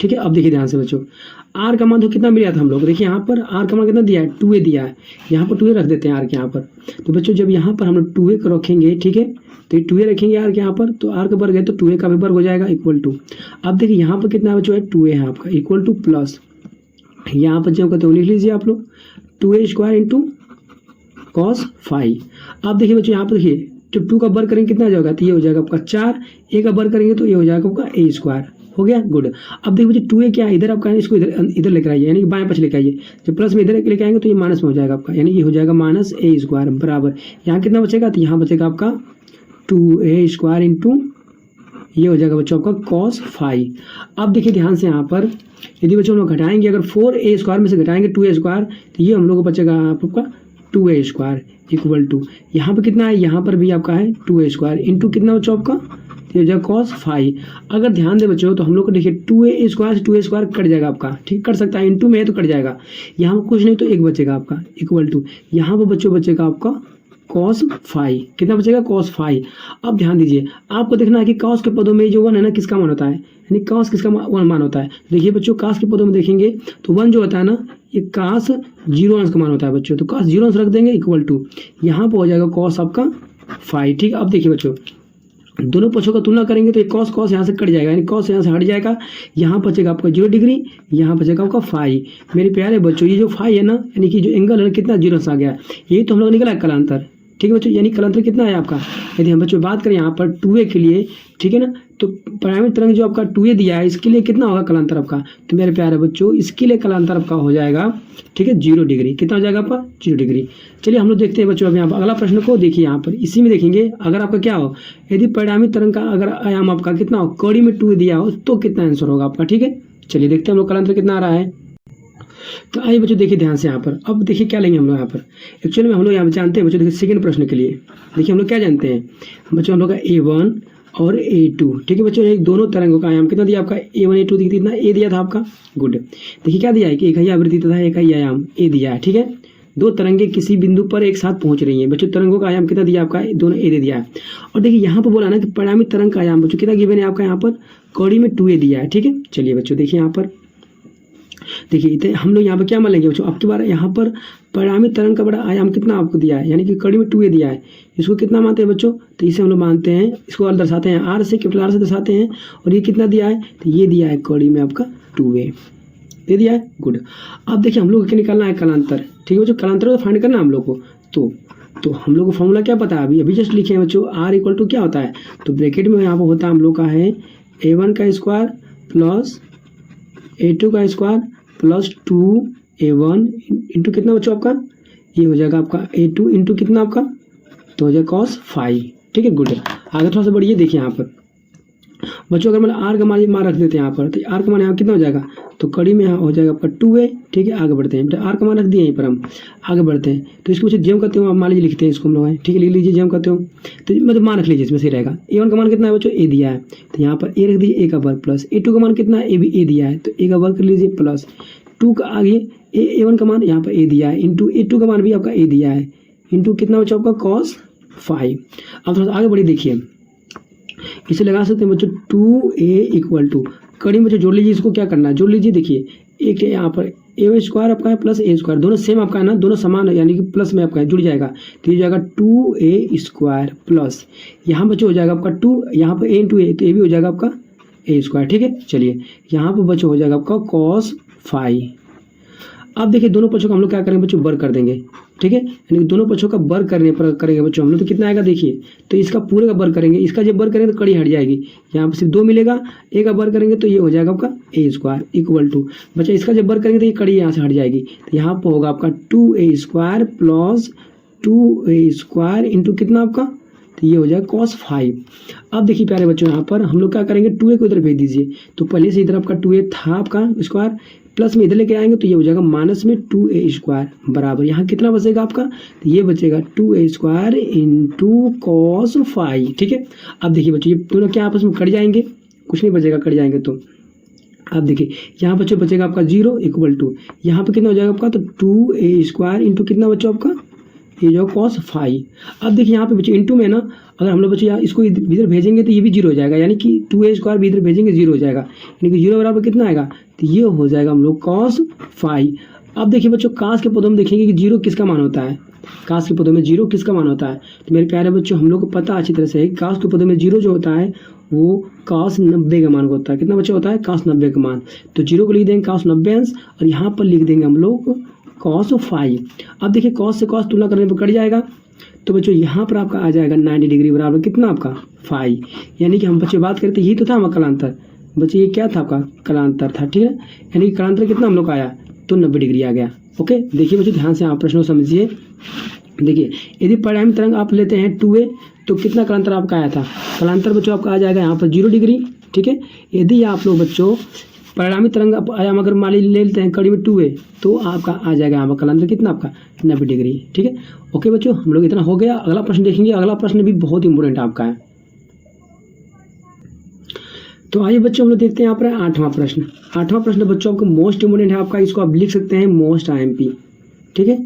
ठीक है। अब देखिए ध्यान से बच्चों R का मान तो कितना मिला था हम लोग, देखिए यहाँ पर R का मान कितना दिया है 2A दिया है, यहाँ पर 2A रख देते हैं R के यहाँ पर, तो बच्चों जब यहाँ पर हम लोग 2A को रखेंगे, ठीक है, तो ये 2A रखेंगे R के यहाँ पर, तो R का वर्ग है तो 2A का भी वर्ग हो जाएगा इक्वल टू, अब देखिए यहाँ पर कितना बच्चों है 2A है आपका इक्वल टू प्लस यहाँ पर जो कहते हैं लिख लीजिए आप लोग 2A स्क्वायर इंटू cos 5। अब देखिए बच्चों यहाँ पर देखिए जब 2 का वर्ग करेंगे कितना हो जाएगा, तो ये हो जाएगा आपका 4, A का वर्ग करेंगे तो ये हो जाएगा आपका A स्क्वायर, हो गया गुड। अब देखिए बच्चों 2A क्या है, इधर आपका इसको इधर लेकर आइए, यानी कि बाएं पक्ष लेकर आइए, जब प्लस में इधर लेकर आएंगे तो ये माइनस में हो जाएगा आपका, यानी ये हो जाएगा माइनस A स्क्वायर बराबर, यहाँ कितना बचेगा, तो यहाँ बचेगा आपका 2A स्क्वायर इंटू ये हो जाएगा बच्चों आपका cos 5। अब देखिए ध्यान से यहाँ पर यदि बच्चों हम लोग घटाएंगे, अगर 4A स्क्वायर में से घटाएंगे 2A स्क्वायर, तो ये हम लोग को बचेगा आपका 2A स्क्वायर इक्वल टू यहाँ पर कितना है, यहाँ पर भी आपका है 2A स्क्वायर इंटू कितना बच्चों आपका, तो हो जाएगा cos 5। अगर ध्यान दे बच्चों तो हम लोग को देखिए 2A स्क्वायर से 2A स्क्वायर कट जाएगा आपका, ठीक, कट सकता है, इंटू में है तो कट जाएगा, यहाँ पर कुछ नहीं तो एक बचेगा आपका इक्वल टू यहाँ पर बच्चों बचेगा आपका cos 5, कितना बचेगा cos 5। अब ध्यान दीजिए आपको देखना है कि cos के पदों में जो 1 है ना किसका मान होता है, यानी cos किसका मान होता है। देखिए बच्चों cos के पदों में देखेंगे तो 1 जो होता है ना ये cos 0 अंश का मान होता है बच्चों, तो cos 0 अंश रख देंगे इक्वल टू यहाँ पर हो जाएगा cos आपका 5, ठीक। अब देखिए बच्चों दोनों पक्षों का तुलना करेंगे तो ये cos यहाँ से कट जाएगा, यानी cos यहाँ से हट जाएगा, यहाँ बचेगा आपका 0 डिग्री, यहाँ बचेगा आपका 5। मेरे प्यारे बच्चों ये जो 5 है ना, यानी कि जो एंगल है कितना 0 से आ गया, यही तो हम लोग निकला है कलांतर, ठीक है बच्चों, यानी कलांतर कितना है आपका, यदि हम बच्चों बात करें यहाँ पर 2A के लिए, ठीक है ना, तो परिणामी तरंग जो आपका 2A दिया है इसके लिए कितना होगा कलांतर आपका, तो मेरे प्यारे बच्चों इसके लिए कलांतर आपका हो जाएगा, ठीक है, 0 डिग्री, कितना हो जाएगा आपका 0 डिग्री। चलिए हम लोग देखते हैं बच्चों अब यहाँ पर अगला प्रश्न को देखिए, यहाँ पर इसी में देखेंगे अगर आपका क्या हो, यदि परिणामी तरंग का अगर आयाम आपका कितना हो, कड़ी में 2A दिया हो तो कितना आंसर होगा आपका, ठीक है। चलिए देखते हैं हम लोग कलांतर कितना आ रहा है। तो आइए बच्चों देखिए ध्यान से यहाँ पर, अब देखिए क्या लेंगे हम लोग यहाँ पर। एक्चुअली में हम लोग यहाँ पर जानते हैं बच्चों, देखिए सेकंड प्रश्न के लिए देखिए हम लोग क्या जानते हैं बच्चों, हम लोग का A1 और A2, ठीक है बच्चों। एक दोनों तरंगों का आयाम कितना दिया आपका, A1 A2 कितना A दिया था आपका, गुड। देखिए क्या दिया है कि इकाई आवृत्ति तथा इकाई आयाम A दिया है, ठीक है। दो तरंगे किसी बिंदु पर एक साथ पहुंच रही हैं बच्चों, तरंगों का आयाम कितना दिया आपका, दोनों A दे दिया है। और देखिए यहाँ पर बोला ना कि परिणामी तरंग का आयाम बच्चों कितना गिवन है आपका, यहाँ पर कड़ी में 2A दिया है, ठीक है। चलिए बच्चों देखिए यहाँ पर, देखिए हम लोग यहाँ पर क्या मान लेंगे बच्चों, अब की बार यहाँ पर परिणामी तरंग का बड़ा आयाम कितना आपको दिया है, यानी कि कड़ी में 2A दिया है। इसको कितना मानते हैं बच्चों, तो इसे हम लोग मानते हैं, इसको दर्शाते हैं R से, कैपिटल R से दर्शाते हैं। और ये कितना दिया है, तो ये दिया है कड़ी में आपका 2A दे दिया है, गुड। अब देखिए हम लोग क्या निकालना है, कलांतर, ठीक है बच्चों। कलांतर तो फाइंड करना हम लोग को, तो हम लोग को फॉर्मूला क्या पता है, अभी जस्ट लिखे हैं बच्चों। R इक्वल टू क्या होता है, तो ब्रैकेट में यहाँ पर होता है हम लोग का है A1 का स्क्वायर प्लस A2 का स्क्वायर प्लस 2A1 इंटू कितना बच्चों आपका, ये हो जाएगा आपका A2 इंटू कितना आपका, तो हो जाएगा cos 5, ठीक है, गुड। आगे थोड़ा सा बढ़िए, देखिए यहाँ पर बच्चों अगर मतलब R का मान रख देते हैं यहाँ पर, तो R का मान यहाँ कितना हो जाएगा, तो कड़ी में यहाँ हो जाएगा आपका 2A, ठीक है। आगे बढ़ते हैं, R का मान रख दिए यहीं पर, हम आगे बढ़ते हैं। तो इसको बच्चे जेम करते हो, मान लीजिए लिखते हैं इसको हम लोग, ठीक है, लिख लीजिए जेम करते हो, तो मतलब मान रख लीजिए, इसमें सही रहेगा। A1 का मान कितना है बच्चों, A दिया है, तो यहाँ पर A रख दीजिए, A का वर्ग प्लस A2 का मान कितना है, A दिया है, तो A का वर्ग कर लीजिए प्लस 2 का आगे A1 का मान यहाँ पर A दिया है, इंटू A2 का मान भी आपका A दिया है, इंटू कितना बच्चों आपका cos 5। अब थोड़ा आगे बढ़िए, देखिए इसे लगा सकते हैं बच्चों 2A इक्वल टू, कड़ी में बच्चों जोड़ लीजिए, इसको क्या करना है, जोड़ लीजिए। देखिए एक यहाँ पर A स्क्वायर आपका है प्लस A स्क्वायर, दोनों सेम आपका है ना, दोनों समान है, यानी कि प्लस में आपका है, जुड़ जाएगा, तो ये जाएगा 2A स्क्वायर प्लस यहाँ बच्चों हो जाएगा आपका 2, यहाँ पर A इंटू A, तो ये भी हो जाएगा आपका A स्क्वायर, ठीक है। चलिए यहाँ पर बच्चों हो जाएगा आपका cos 5। अब देखिए दोनों पक्षों का हम लोग क्या करेंगे बच्चों, वर्ग कर देंगे, ठीक है, यानी कि दोनों पक्षों का वर्ग करने पर करेंगे बच्चों हम लोग, तो कितना आएगा देखिए, तो इसका पूरे का वर्ग करेंगे, इसका जब वर्ग करेंगे तो कड़ी हट जाएगी, यहाँ पर सिर्फ 2 मिलेगा, A का वर्ग करेंगे तो ये हो जाएगा आपका A स्क्वायर इक्वल टू, बच्चा इसका जब वर्ग करेंगे तो ये कड़ी यहाँ से हट जाएगी, तो यहाँ पर होगा आपका 2A square plus 2A square into कितना आपका, तो ये हो जाएगा cos 5। अब देखिए प्यारे बच्चों यहाँ पर हम लोग क्या करेंगे, 2A को इधर भेज दीजिए, तो पहले से इधर आपका 2A था आपका स्क्वायर, प्लस में इधर लेके आएंगे तो ये हो जाएगा माइनस में 2A स्क्वायर बराबर, यहाँ कितना बचेगा आपका, तो ये बचेगा 2A स्क्वायर इंटू cos 5, ठीक है। अब देखिए बच्चों ये दोनों क्या आपस में कट जाएंगे, कुछ नहीं बचेगा, कट जाएंगे तो अब देखिए यहाँ बच्चों बचेगा आपका 0 इक्वल टू, यहाँ पे कितना हो जाएगा आपका, तो 2A स्क्वायर इंटू कितना बच्चों आपका, ये जो cos 5। अब देखिए यहाँ पे बच्चों इंटू में ना, अगर हम लोग बच्चों यहाँ इसको इधर भेजेंगे तो ये भी 0 हो जाएगा, यानी कि 2A स्क्वायर भी इधर भेजेंगे 0 हो जाएगा, यानी कि 0 बराबर कितना आएगा, तो ये हो जाएगा हम लोग cos 5। अब देखिए बच्चों काश के पदों में देखेंगे कि 0 किसका मान होता है, काश के पदों में 0 किसका मान होता है, तो मेरे प्यारे बच्चों हम लोग को पता अच्छी तरह से काश के पदों में 0 जो होता है वो cos 90 का मान होता है, कितना बच्चा होता है, cos 90 का मान, तो 0 को लिख देंगे cos 90 अंश, और यहाँ पर लिख देंगे हम लोग cos 5। अब देखिए cos से cos तुलना करने पर कट जाएगा, तो बच्चों यहाँ पर आपका आ जाएगा 90 डिग्री बराबर कितना आपका 5, यानी कि हम बच्चे बात करें तो यही तो था हमारा कलांतर, बच्चे ये क्या था आपका कलांतर था, ठीक है, यानी कि कलांतर कितना हम लोग का आया, तो 90 डिग्री आ गया। ओके देखिए बच्चों ध्यान से आप प्रश्न को समझिए। देखिए यदि परिणामी तरंग आप लेते हैं 2A तो कितना कलांतर आपका आया था, कलांतर बच्चों आपका आ जाएगा यहाँ पर 0 डिग्री, ठीक है। यदि आप लोग बच्चों परिणामी तरंग आयाम अगर मान लीजिए ले लेते हैं कड़ी में 2A तो आपका आ जाएगा यहाँ पर कलांतर कितना आपका 90 डिग्री, ठीक है। ओके बच्चों हम लोग इतना हो गया, अगला प्रश्न देखेंगे, अगला प्रश्न भी बहुत इंपॉर्टेंट आपका है। तो आइए बच्चों हम लोग देखते हैं यहाँ पर 8वां प्रश्न। 8वां प्रश्न बच्चों आपको मोस्ट इंपोर्टेंट है आपका, इसको आप लिख सकते हैं मोस्ट IMP, ठीक है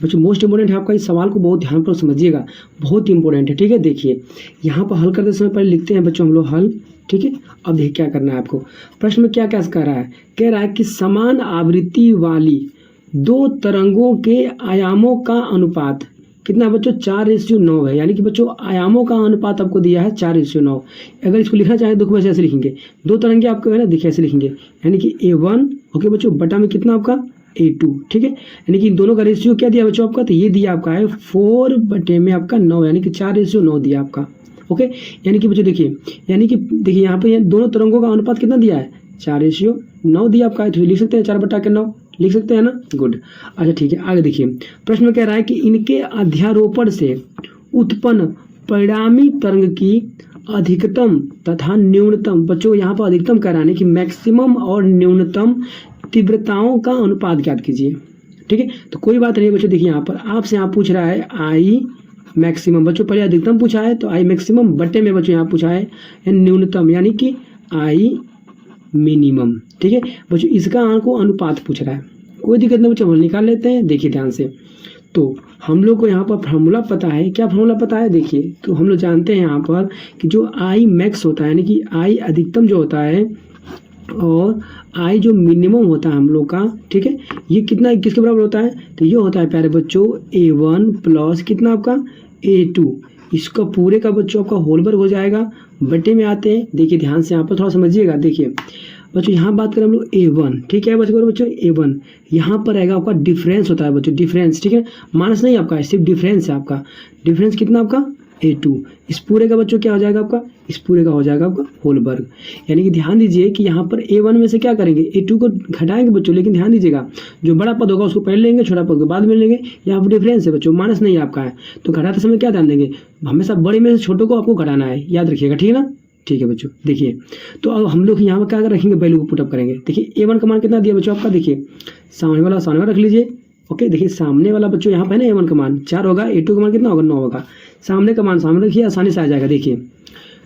बच्चों, मोस्ट इंपोर्टेंट है आपका, इस सवाल को बहुत ध्यान पर समझिएगा, बहुत इंपॉर्टेंट है, ठीक है। देखिए यहाँ पर हल करते समय पहले लिखते हैं बच्चों हम लोग हल, ठीक है। अब देखिए क्या करना है आपको, प्रश्न में क्या क्या कह रहा है, कह रहा है कि समान आवृत्ति वाली दो तरंगों के आयामों का अनुपात कितना बच्चों 4:9 है, यानी कि बच्चों आयामों का अनुपात आपको दिया है 4:9। अगर इसको लिखना चाहें तो वैसे ऐसे लिखेंगे, दो तरंगे आपको है ना, देखिए ऐसे लिखेंगे, यानी कि A1 ओके बच्चों बटा में कितना आपका A2, ठीक है, यानी कि इन दोनों का रेशियो क्या दिया बच्चों आपका, तो ये दिया आपका है 4/में आपका 9, यानी कि 4:9 दिया आपका। ओके यानी कि बच्चों देखिए, यानी कि देखिए यहाँ पे दोनों तरंगों का अनुपात कितना दिया है 4:9 दिया आपका है, तो लिख सकते हैं 4/9 लिख सकते हैं ना, गुड। अच्छा ठीक है आगे देखिए, प्रश्न में कह रहा है कि इनके अध्यारोपण से उत्पन्न परिणामी तरंग की अधिकतम तथा न्यूनतम, बच्चों यहाँ पर अधिकतम कह रहा है कि मैक्सिमम और न्यूनतम तीव्रताओं का अनुपात ज्ञात कीजिए। ठीक है, तो कोई बात नहीं बच्चों, देखिए यहाँ पर आपसे यहाँ पूछ रहा है आई मैक्सिमम, बच्चों पहले अधिकतम पूछा है तो आई मैक्सिमम बटे में बच्चों यहाँ पूछा है न्यूनतम यानी कि आई मिनिमम। ठीक है बच्चों, इसका आपको अनुपात पूछ रहा है, कोई दिक्कत नहीं बच्चों, हम निकाल लेते हैं। देखिए ध्यान से, तो हम लोग को यहाँ पर फार्मूला पता है, क्या फार्मूला पता है देखिए, तो हम लोग जानते हैं यहाँ पर कि जो आई मैक्स होता है यानी कि आई अधिकतम जो होता है और आई जो मिनिमम होता है हम लोग का, ठीक है, ये कितना किसके बराबर होता है, तो ये होता है प्यारे बच्चों A1 प्लस कितना आपका A2, इसका पूरे का बच्चों आपका होल वर्ग हो जाएगा, बटे में आते हैं। देखिए ध्यान से यहाँ पर थोड़ा समझिएगा, देखिए बच्चों यहाँ बात करें हम लोग A1, ठीक है बच्चों A1 यहाँ पर रहेगा आपका डिफरेंस होता है बच्चों, डिफरेंस, ठीक है, माइनस नहीं आपका, सिर्फ डिफरेंस है आपका, डिफरेंस कितना आपका A2, इस पूरे का बच्चों क्या हो जाएगा आपका, इस पूरे का हो जाएगा आपका होल वर्ग। यानी कि ध्यान दीजिए कि यहाँ पर A1 में से क्या करेंगे, A2 को घटाएंगे बच्चों, लेकिन ध्यान दीजिएगा जो बड़ा पद होगा उसको पहले लेंगे, छोटा पद को बाद में लेंगे। यहाँ पर डिफरेंस है बच्चों, माइनस नहीं आपका है, तो घटाते समय क्या ध्यान देंगे, हमेशा बड़े में से छोटे को आपको घटाना है, याद रखिएगा, ठीक है ना। ठीक है बच्चों, देखिए तो अब हम लोग यहाँ पर क्या रखेंगे, वैल्यू को पुटअप करेंगे। देखिए A1 का मान कितना दिया बच्चों आपका, देखिए सामने वाला सामने वाला रख लीजिए। ओके, देखिए सामने वाला बच्चों यहाँ पे है ना A1 का मान 4 होगा, A2 का मान कितना होगा 9 होगा, सामने का मान सामने रखिए, आसानी से आ जाएगा। देखिए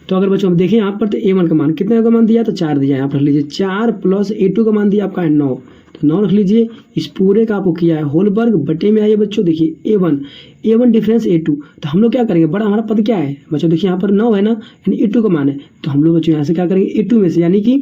तो अगर बच्चों हम देखें यहाँ पर तो A1 का मान कितने का मान दिया, तो 4 दिया, यहाँ पर रख लीजिए 4 प्लस A2 का मान दिया आपका है 9, तो 9 रख लीजिए, इस पूरे का आपको किया है होल वर्ग, बटे में आइए बच्चों, देखिए A1 डिफरेंस A2, तो हम लोग क्या करेंगे, बड़ा हमारा पद क्या है बच्चों, देखिए यहाँ पर 9 है ना, यानी A2 का मान है, तो हम लोग बच्चों यहाँ से क्या करेंगे A2 में से, यानी कि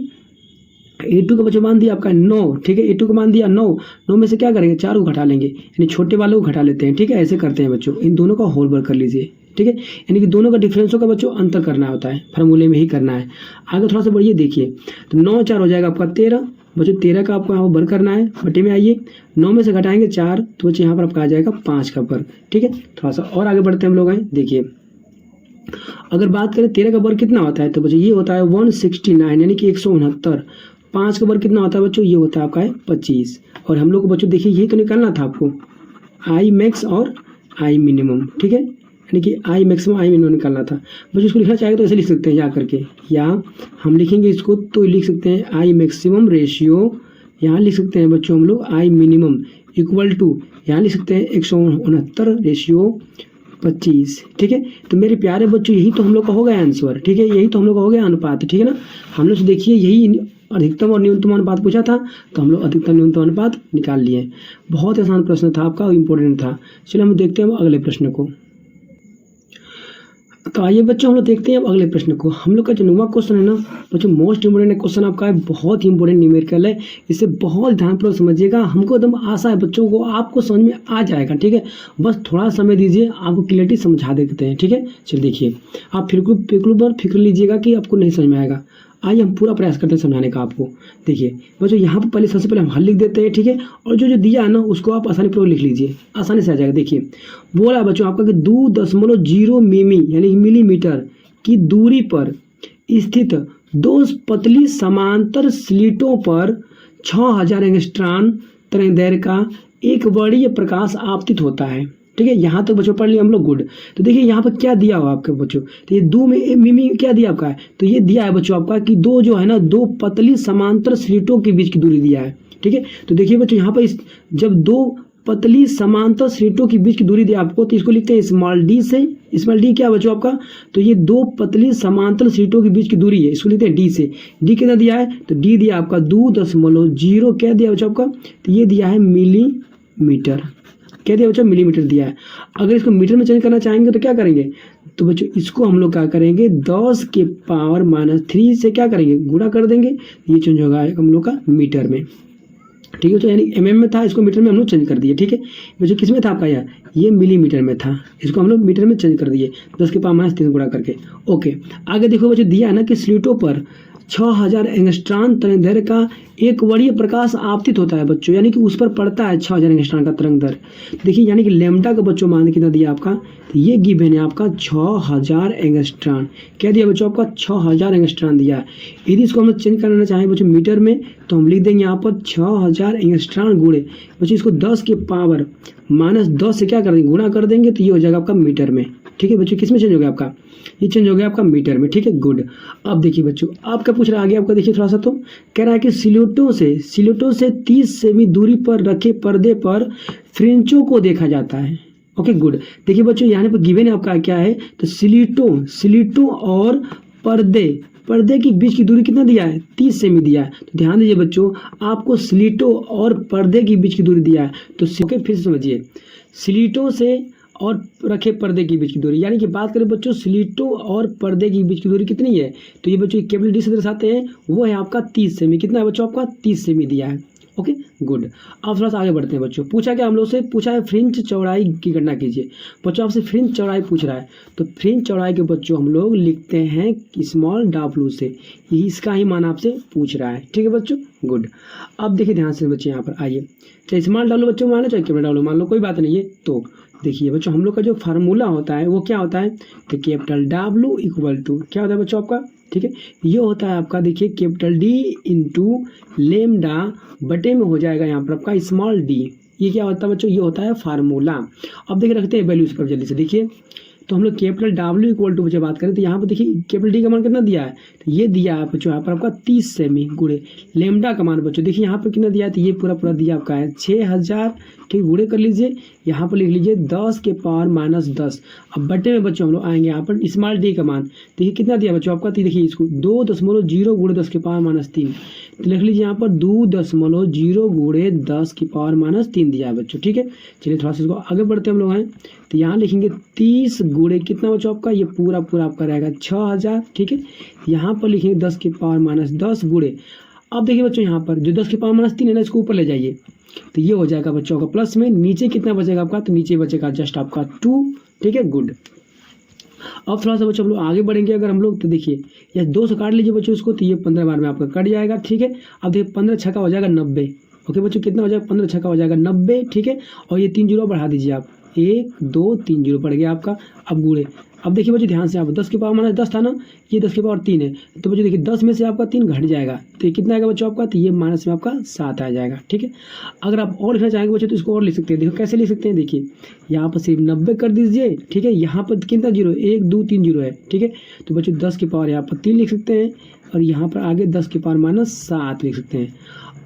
A2 का बच्चों मान दिया आपका 9, ठीक है, A2 का मान दिया 9 में से क्या करेंगे 4 को घटा लेंगे, यानी छोटे वालों को घटा लेते हैं। ठीक है, ऐसे करते हैं बच्चों, इन दोनों का होल वर्ग कर लीजिए। ठीक है, यानी कि दोनों का डिफरेंसों का बच्चों अंतर करना होता है, फार्मूले में ही करना है। आगे थोड़ा सा बढ़िए, देखिए तो 9 4 हो जाएगा आपका 13 बच्चों, 13 का आपको यहाँ पर वर्ग करना है, बटे में आइए 9 में से घटाएंगे 4, तो बच्चों यहाँ पर आपका आ जाएगा 5 का वर्ग। ठीक है, थोड़ा सा और आगे बढ़ते हैं हम लोग आए, देखिए अगर बात करें 13 का वर्ग कितना होता है, तो बच्चों ये होता है 169 यानी कि 169, 5 का वर्ग कितना होता है बच्चों, ये होता है आपका है 25, और हम लोग को बच्चों देखिए यही तो निकालना था आपको, आई मैक्स और आई मिनिमम। ठीक है, यानी कि आई मैक्सिमम आई मिनिमम निकालना था बच्चों। इसको लिखना चाहेंगे तो ऐसे लिख सकते हैं या करके, या हम लिखेंगे इसको तो लिख सकते हैं आई मैक्सिमम रेशियो, यहाँ लिख सकते हैं बच्चों हम लोग आई मिनिमम इक्वल टू, यहाँ लिख सकते हैं 169 रेशियो 25। ठीक है, तो मेरे प्यारे बच्चों यही तो हम लोग का हो गया आंसर। ठीक है, यही तो हम लोग का हो गया अनुपात। ठीक है ना, हम लोग देखिए यही अधिकतम और न्यूनतम अनुपात पूछा था, तो हम लोग अधिकतम न्यूनतम अनुपात निकाल लिए। बहुत आसान प्रश्न था आपका, इम्पोर्टेंट था। चलिए हम देखते हैं अगले प्रश्न को। तो आइए बच्चों हम लोग देखते हैं अब अगले प्रश्न को। हम लोग का जो 9वां क्वेश्चन है ना बच्चों, मोस्ट इंपोर्टेंट क्वेश्चन आपका है, बहुत ही इंपोर्टेंट न्यूमेरिकल है, इसे बहुत ध्यानपूर्वक समझिएगा। हमको एकदम आशा है बच्चों को आपको समझ में आ जाएगा। ठीक है, बस थोड़ा समय दीजिए, आपको क्लियरिटी समझा देते हैं। ठीक है, चलिए देखिए, आप फिक्र लीजिएगा कि आपको नहीं समझ में आएगा। आइए हम पूरा प्रयास करते हैं समझाने का आपको। देखिए बच्चों यहाँ पर पहले सबसे पहले हम हल लिख देते हैं। ठीक है, और जो दिया है ना उसको आप आसानी पूर्वक लिख लीजिए, आसानी से आ जाएगा। देखिए बोला बच्चों आपका कि 2.0 मिमी यानी मिलीमीटर की दूरी पर स्थित 2 पतली समांतर स्लिटों पर 6000 एंगस्ट्रॉन तरंगदैर्घ्य का एक वर्णीय प्रकाश आपतित होता है। ठीक है, यहाँ तक बच्चों पढ़ लिया हम लोग, गुड। तो देखिए यहाँ पर क्या दिया हुआ आपके बच्चों, तो ये 2 में मिमी क्या दिया आपका है, तो ये दिया है बच्चों आपका कि 2 जो है ना 2 पतली समांतर स्लिटों के बीच की दूरी दिया है। ठीक है, तो देखिए बच्चों यहाँ पर जब 2 पतली समांतर स्लिटों के बीच की दूरी दिया आपको, तो इसको लिखते हैं स्मॉल डी से। स्मॉल डी क्या बच्चों आपका, तो ये 2 पतली समांतर स्लिटों के बीच की दूरी है, इसको लिखते हैं डी से। डी कितना दिया है, तो डी दिया आपका 2.0 क्या दिया बच्चों आपका, तो ये दिया है मिलीमीटर। क्या दिया बच्चों, मिलीमीटर दिया है। अगर इसको मीटर में चेंज करना चाहेंगे तो क्या करेंगे, तो बच्चों इसको हम लोग क्या करेंगे 10 के पावर -3 से क्या करेंगे गुणा कर देंगे, ये चेंज होगा हम लोग का मीटर में। ठीक है, तो यानी mm में था, इसको मीटर में हम लोग चेंज कर दिए। ठीक है बच्चों, किस में था आपका यार, ये मिलीमीटर में था, इसको हम लोग मीटर में चेंज कर दिए 10 के पावर -3 गुणा करके। ओके, आगे देखो बच्चों दिया है ना कि स्लिटों पर 6000 एंगस्ट्रॉन तरंगदैर्घ्य का एक वर्णीय प्रकाश आपतित होता है बच्चों, यानी कि उस पर पड़ता है 6000 एंगस्ट्रॉन का तरंगदैर्घ्य। देखिए यानी कि लैम्डा का बच्चों मान कितना दिया आपका, तो ये गिवन है आपका 6000 एंगस्ट्रॉन। क्या दिया बच्चों आपका, 6000 एंगस्ट्रॉन दिया है। यदि इसको हम चेंज करना चाहें बच्चों मीटर में, तो हम लिख देंगे यहाँ पर 6000 एंगस्ट्रॉन गुणे बच्चों इसको 10 के पावर -10 से क्या कर देंगे गुणा कर देंगे, तो ये हो जाएगा आपका मीटर में। ठीक है बच्चों, किस में चेंज हो गया आपका, ये चेंज हो गया आपका मीटर में, ठीक है गुड। अब देखिए बच्चों आपका पूछ रहा है आगे आपका, देखिए थोड़ा सा, तो कह रहा है कि सिलेटों से 30 सेमी दूरी पर रखे पर्दे पर फ्रेंचों को देखा जाता है। Okay good. देखिए बच्चों यहाँ पर गिवन आपका क्या है, तो सिलिटो और पर्दे के बीच की दूरी कितना दिया है, 30 सेमी दिया है। तो ध्यान दीजिए बच्चों, आपको स्लिटो और पर्दे के बीच की दूरी दिया है, तो ओके फिर से समझिए, स्लिटो से और रखे पर्दे के बीच की दूरी, यानी कि बात करें बच्चों स्लिटो और पर्दे के बीच की दूरी कितनी है, तो ये बच्चों कैपिटल डी से दर्शाते हैं, वो है आपका 30 सेमी। कितना है बच्चों आपका, 30 सेमी दिया है। Okay good. अब थोड़ा सा आगे बढ़ते हैं बच्चों। पूछा क्या हम लोग से, पूछा है फ्रिंज चौड़ाई की गणना कीजिए। बच्चों आपसे फ्रिंज चौड़ाई पूछ रहा है, तो फ्रिंज चौड़ाई के बच्चों हम लोग लिखते हैं स्मॉल w से, ये इसका ही मान आपसे पूछ रहा है, ठीक है बच्चों गुड। अब देखिए ध्यान से बच्चे यहाँ पर आइए, चाहे स्मॉल w बच्चों मान लो चाहे कैपिटल w मान लो, कोई बात नहीं है। तो देखिए बच्चों हम लोग का जो फार्मूला होता है वो क्या होता है, तो कैपिटल W इक्वल टू क्या होता है बच्चों आपका, ठीक है ये होता है आपका, देखिए कैपिटल D इंटू लेमडा बटे में हो जाएगा यहाँ पर आपका स्मॉल d। ये क्या होता है बच्चों, ये होता है फार्मूला। अब देखिए रखते हैं वैल्यूज पर जल्दी से। देखिए तो हम लोग कैपिटल W इक्वल टू बच्चे बात करें तो यहाँ पर देखिए कैपिटल D का मान कितना दिया है, तो ये दिया है बच्चों यहाँ पर आपका 30 सेमी गुणे लेमडा का मान बच्चों देखिए यहाँ पर कितना दिया है, तो ये पूरा दिया आपका है 6000, ठीक गुणे कर लीजिए, यहाँ पर लिख लीजिए 10 के पावर माइनस 10। अब बटे में बच्चों हम लोग आएंगे यहाँ पर स्मॉल d का मान, देखिए कितना दिया बच्चों आपका, तो देखिए इसको 2.0 गुणे 10 के पावर माइनस 3, तो लिख लीजिए यहाँ पर 2.0 गुणे 10 की पावर माइनस 3 दिया है बच्चों, ठीक है। चलिए थोड़ा सा इसको आगे बढ़ते हम लोग हैं, तो यहाँ लिखेंगे 30 गुणे कितना बच्चों आपका, ये पूरा आपका रहेगा 6000, ठीक है। यहाँ पर लिखेंगे 10 की पावर माइनस 10 गुणे, अब देखिए बच्चों यहाँ पर जो 10 की पावर माइनस 3 है ना, इसको ऊपर ले जाइए, तो ये हो जाएगा बच्चों का प्लस में, नीचे कितना बचेगा आपका, तो नीचे बचेगा जस्ट आपका 2, ठीक है गुड। अब थोड़ा सा बच्चों हम लोग आगे बढ़ेंगे अगर हम लोग, तो देखिए ये 2 से काट लीजिए बच्चों इसको, तो ये 15 बार में आपका कट जाएगा, ठीक है। अब देखिए 15 छक्का हो जाएगा 90, ओके बच्चों कितना हो जाएगा, 15 छक्का हो जाएगा 90, ठीक है। और ये 3 जीरो बढ़ा दीजिए आप, 1 2 3 जीरो पड़ गया आपका। अब गुणे, अब देखिए बच्चों ध्यान से, आप 10 की पावर माइनस 10 था ना, ये 10 की पावर 3 है, तो बच्चों देखिए 10 में से आपका 3 घट जाएगा, तो ये कितना आएगा बच्चों आपका, तो ये माइनस में आपका 7 आ जाएगा, ठीक है। अगर आप और लिखना चाहेंगे बच्चों तो इसको और लिख सकते हैं, देखो कैसे लिख सकते हैं, देखिए यहाँ पर सिर्फ 90 कर दीजिए, ठीक है। यहाँ पर कितना जीरो, 1 2 3 जीरो है, ठीक है। तो बच्चों 10 की पावर यहाँ पर 3 लिख सकते हैं, और यहाँ पर आगे 10 की पावर माइनस 7 लिख सकते हैं।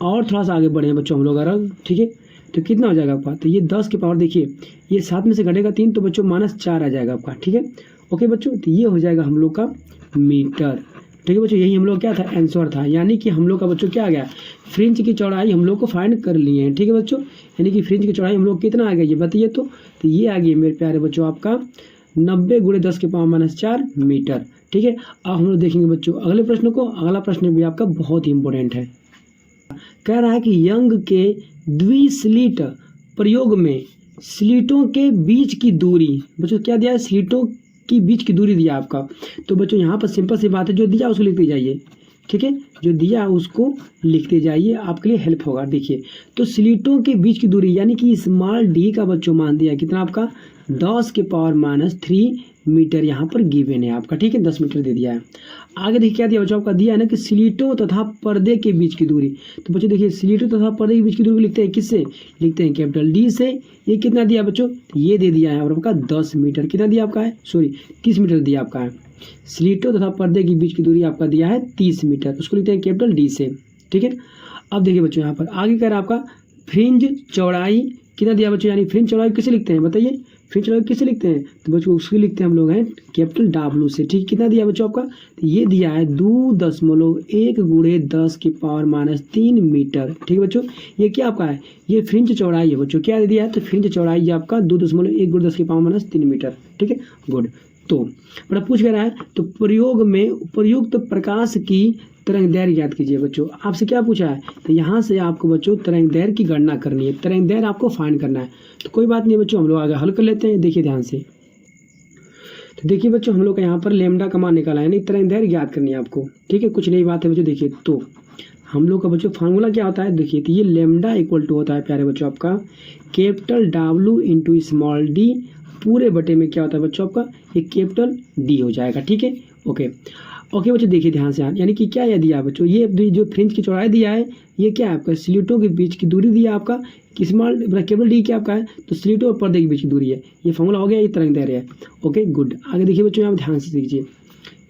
और थोड़ा सा आगे बढ़े बच्चों हम लोग अगर, ठीक है, तो कितना हो जाएगा आपका, तो ये 10 की पावर देखिए ये 7 में से घटेगा 3, तो बच्चों माइनस 4 आ जाएगा आपका, ठीक है ओके बच्चों। तो ये हो जाएगा हम लोग का मीटर, ठीक है बच्चों। यही हम लोग क्या था, आंसर था, यानी कि हम लोग का बच्चों क्या आ गया, फ्रिंज की चौड़ाई हम लोग को फाइंड कर लिए हैं, ठीक है बच्चों। यानी कि फ्रिंज की चौड़ाई हम लोग कितना आ गया ये बताइए, तो ये आ गई मेरे प्यारे बच्चों आपका 90 गुणे 10 की पावर माइनस 4 मीटर, ठीक है। अब हम लोग देखेंगे बच्चों अगले प्रश्न को। अगला प्रश्न भी आपका बहुत ही इंपॉर्टेंट है, कह रहा है कि यंग के द्विस्लिट प्रयोग में स्लिटों के बीच की दूरी, बच्चों क्या दिया है, स्लिटों की बीच की दूरी दिया आपका। तो बच्चों यहाँ पर सिंपल सी बात है, जो दिया उसको लिखते जाइए, ठीक है, जो दिया उसको लिखते जाइए, आपके लिए हेल्प होगा। देखिए तो स्लिटों के बीच की दूरी यानी कि स्मॉल डी का बच्चों मान दिया कितना आपका 10 के पावर माइनस 3 मीटर यहाँ पर गिवन है आपका, ठीक है 10 मीटर दे दिया है। आगे देखिए क्या दिया बच्चों आपका, दिया है ना कि स्लिटों तथा पर्दे के बीच की दूरी। तो बच्चों देखिए स्लिटों तथा पर्दे के बीच की दूरी लिखते हैं किससे, लिखते हैं कैपिटल डी से। ये कितना दिया बच्चों, ये दे दिया है और आपका 10 मीटर, कितना दिया आपका है, सॉरी 30 मीटर दिया आपका है। स्लिटों तथा पर्दे के बीच की दूरी आपका दिया है 30 मीटर, उसको लिखते हैं कैपिटल डी से, ठीक है। अब देखिए बच्चों यहाँ पर आगे कह रहा है आपका फ्रिंज चौड़ाई कितना दिया बच्चों, यानी फ्रिंज चौड़ाई किसे लिखते हैं बताइए, फ्रिंज चौड़ाई किसे लिखते हैं, तो बच्चों उसको लिखते हैं हम लोग हैं कैपिटल डब्ल्यू से, ठीक। कितना दिया बच्चों आपका, तो ये दिया है 2.1 गुणे 10 की पावर माइनस 3 मीटर, ठीक है बच्चों। ये क्या आपका है, ये फ्रिंज चौड़ाई है बच्चों, क्या दे दिया है, तो फ्रिंज चौड़ाई आपका 2.1 गुणे 10 की पावर माइनस 3 मीटर, ठीक है गुड। तो बड़ा पूछ रहा है, तो प्रयोग में उपयुक्त प्रकाश की तरंग दैर्घ्य ज्ञात कीजिए बच्चों। आपसे क्या पूछा है, तो यहाँ से आपको बच्चों तरंग दैर्घ्य की गणना करनी है, तरंग दैर्घ्य आपको फाइंड करना है। तो कोई बात नहीं बच्चों, हम लोग आगे हल कर लेते हैं, देखिए ध्यान से। तो देखिए बच्चों हम लोग का यहाँ पर लेमडा का मान निकाला है, नहीं तरंग दैर्घ्य ज्ञात करनी है आपको, ठीक है, कुछ नई बात है बच्चों। देखिए तो हम लोग का बच्चों फार्मूला क्या होता है, देखिए तो ये लेमडा इक्वल टू होता है प्यारे बच्चों आपका capital W into small D पूरे बटे में क्या होता है बच्चों आपका, ये कैपिटल डी हो जाएगा, ठीक है ओके। ओके बच्चों, देखिए ध्यान से, यानी कि क्या दिया है बच्चों, ये जो फ्रिंज की चौड़ाई दिया है, ये क्या है आपका स्लीटों के बीच की दूरी दिया आपका, कि स्मॉल केवल डी क्या आपका है, तो स्लीटों और पर्दे के बीच की दूरी है। ये फॉर्मूला हो गया, ये तरंग दैर्घ्य है। Okay good. आगे देखिए बच्चों, यहाँ ध्यान से देखिए,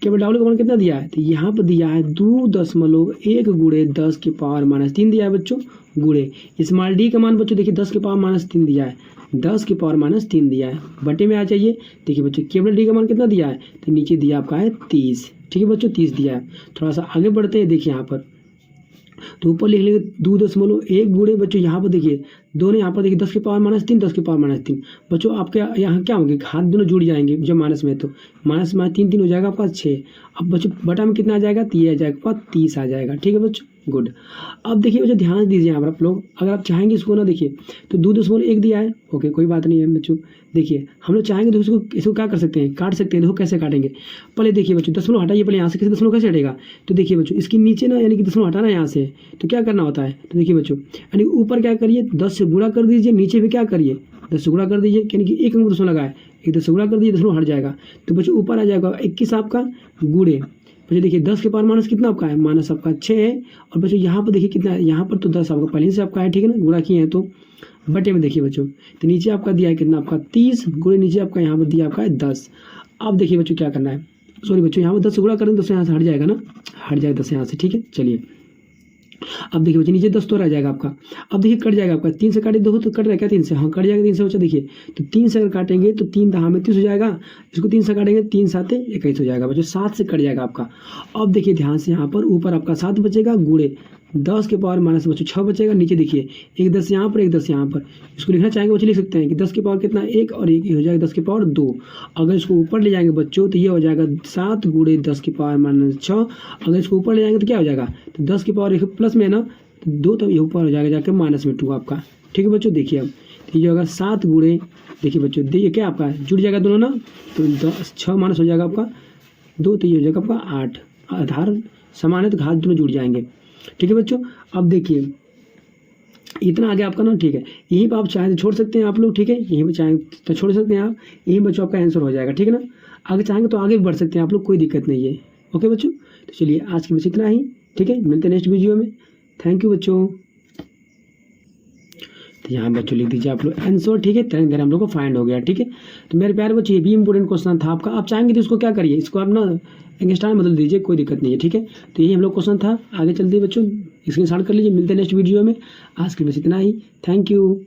केवल डब्ल्यू का मान कितना दिया है, तो यहाँ पर दिया है 2.1 गुणे 10 की पावर -3 दिया है बच्चों, गुणे स्मॉल डी का मान बच्चों देखिए 10 की पावर -3 दिया है, 10 की पावर -3 दिया है, बटे में आ जाइए। देखिए बच्चों, केवल डी का मान कितना दिया है, तो नीचे दिया आपका है 30, ठीक है बच्चों, 30 दिया है। थोड़ा सा आगे बढ़ते हैं, देखिए यहाँ पर तो ऊपर लिख लेंगे 2.1 गुणे बच्चों, यहाँ पर देखिए दोनों, यहाँ पर देखिए 10 की पावर -3, 10 की पावर -3 बच्चों, आपके यहाँ क्या होंगे, हाथ दोनों जुड़ जाएंगे जब माइनस में, तो माइनस में 3 3 हो जाएगा आपका 6। अब बच्चों बटा में कितना आ जाएगा, तो ये आ जाएगा आपका 30 आ जाएगा, ठीक है बच्चों, गुड। अब देखिए बच्चों ध्यान दीजिए यहाँ पर आप लोग, अगर आप चाहेंगे इसको ना, देखिए तो 2.1 दिया है, ओके कोई बात नहीं है बच्चों। देखिए हम लोग चाहेंगे तो इसको क्या कर सकते हैं, काट सकते हैं। देखो कैसे काटेंगे, पहले देखिए बच्चों दशमलव हटाइए, पहले यहाँ से, कैसे दशमलव कैसे हटेगा, तो देखिए बच्चों इसके नीचे ना, यानी कि दशमलव हटाना यहाँ से, तो क्या करना होता है, तो देखिए बच्चों यानी ऊपर क्या करिए 10 से गुणा कर दीजिए, नीचे भी क्या करिए 10 से गुणा कर दीजिए, यानी कि एक अंक दशमलव लगा है, एक 10 से गुणा कर दीजिए, दशमलव हट जाएगा, तो बच्चों ऊपर आ जाएगा 21 आपका, गुणे बच्चों देखिए 10 के पावर माइनस कितना आपका है, माइनस आपका 6 है, और बच्चों यहाँ पर देखिए कितना है, यहाँ पर तो 10 आपका पहले से आपका है, ठीक है ना, गुणा किए हैं तो, बटे में देखिए बच्चों, तो नीचे आपका दिया है कितना आपका 30, गुणे नीचे आपका यहाँ पर दिया आपका है 10। अब देखिए बच्चों क्या करना है, सॉरी बच्चों यहाँ पर 10 से गुणा करें, 10 यहाँ से हट जाएगा ना, हट जाएगा 10 यहाँ से, ठीक है। चलिए अब देखिए बच्चे नीचे 10 तो रह जाएगा आपका, अब देखिए कट जाएगा आपका, 3 से काटे देखो तो कट रहा है क्या, 3 से, हाँ कट जाएगा 3 से बच्चा, देखिए तो 3 से अगर काटेंगे तो 3 दहा में 30 हो जाएगा, इसको 3 से काटेंगे 3 7 21 हो जाएगा बच्चों, 7 से कट जाएगा आपका। अब देखिए ध्यान से, यहाँ पर ऊपर आपका 7 बचेगा, गुणे 10 के पावर माइनस बच्चों 6 बचेगा, नीचे देखिए एक 10 यहाँ पर, एक 10 यहाँ पर, इसको लिखना चाहेंगे बच्चे लिख सकते हैं कि 10 की पावर कितना, 1 और 1 हो जाएगा 10 की पावर 2। अगर इसको ऊपर ले जाएंगे बच्चों तो ये हो जाएगा 7 गुणे 10 की पावर -6, अगर इसको ऊपर ले जाएंगे तो क्या हो जाएगा, तो 10 की पावर 1 प्लस में है ना, तो 2 तो ये ऊपर हो जाएगा जाके -2 आपका, ठीक है बच्चों। देखिए अब ये अगर 7 गुणे, देखिए बच्चों देखिए क्या आपका जुड़ जाएगा दोनों ना, तो 6 माइनस हो जाएगा आपका 2, तो ये हो जाएगा आपका 8, आधार समान है तो घात दोनों जुड़ जाएंगे, ठीक है बच्चों। अब देखिए इतना आगे आपका ना, ठीक है, यहीं पर आप चाहें तो छोड़ सकते हैं आप लोग, ठीक है, यहीं पर चाहें तो छोड़ सकते हैं आप, यहीं बच्चों आपका आंसर हो जाएगा, ठीक है ना। आगे चाहेंगे तो आगे भी बढ़ सकते हैं आप लोग, कोई दिक्कत नहीं है, ओके बच्चों। तो चलिए आज की बस इतना ही, ठीक है, मिलते हैं नेक्स्ट वीडियो में, थैंक यू बच्चों। तो यहाँ बच्चों लिख दीजिए आप लोग आंसर, ठीक है, तरंग दैर्घ्य हम लोग को फाइंड हो गया, ठीक है। तो मेरे प्यारे बच्चों ये भी इंपॉर्टेंट क्वेश्चन था आपका, आप चाहेंगे तो इसको क्या करिए, इसको आप ना स्टार बदल दीजिए, कोई दिक्कत नहीं है, ठीक है। तो यही हम लोग क्वेश्चन था, आगे चलते बच्चों स्क्रीनशॉट कर लीजिए, मिलते हैं नेक्स्ट वीडियो में। आज के बस इतना ही, थैंक यू।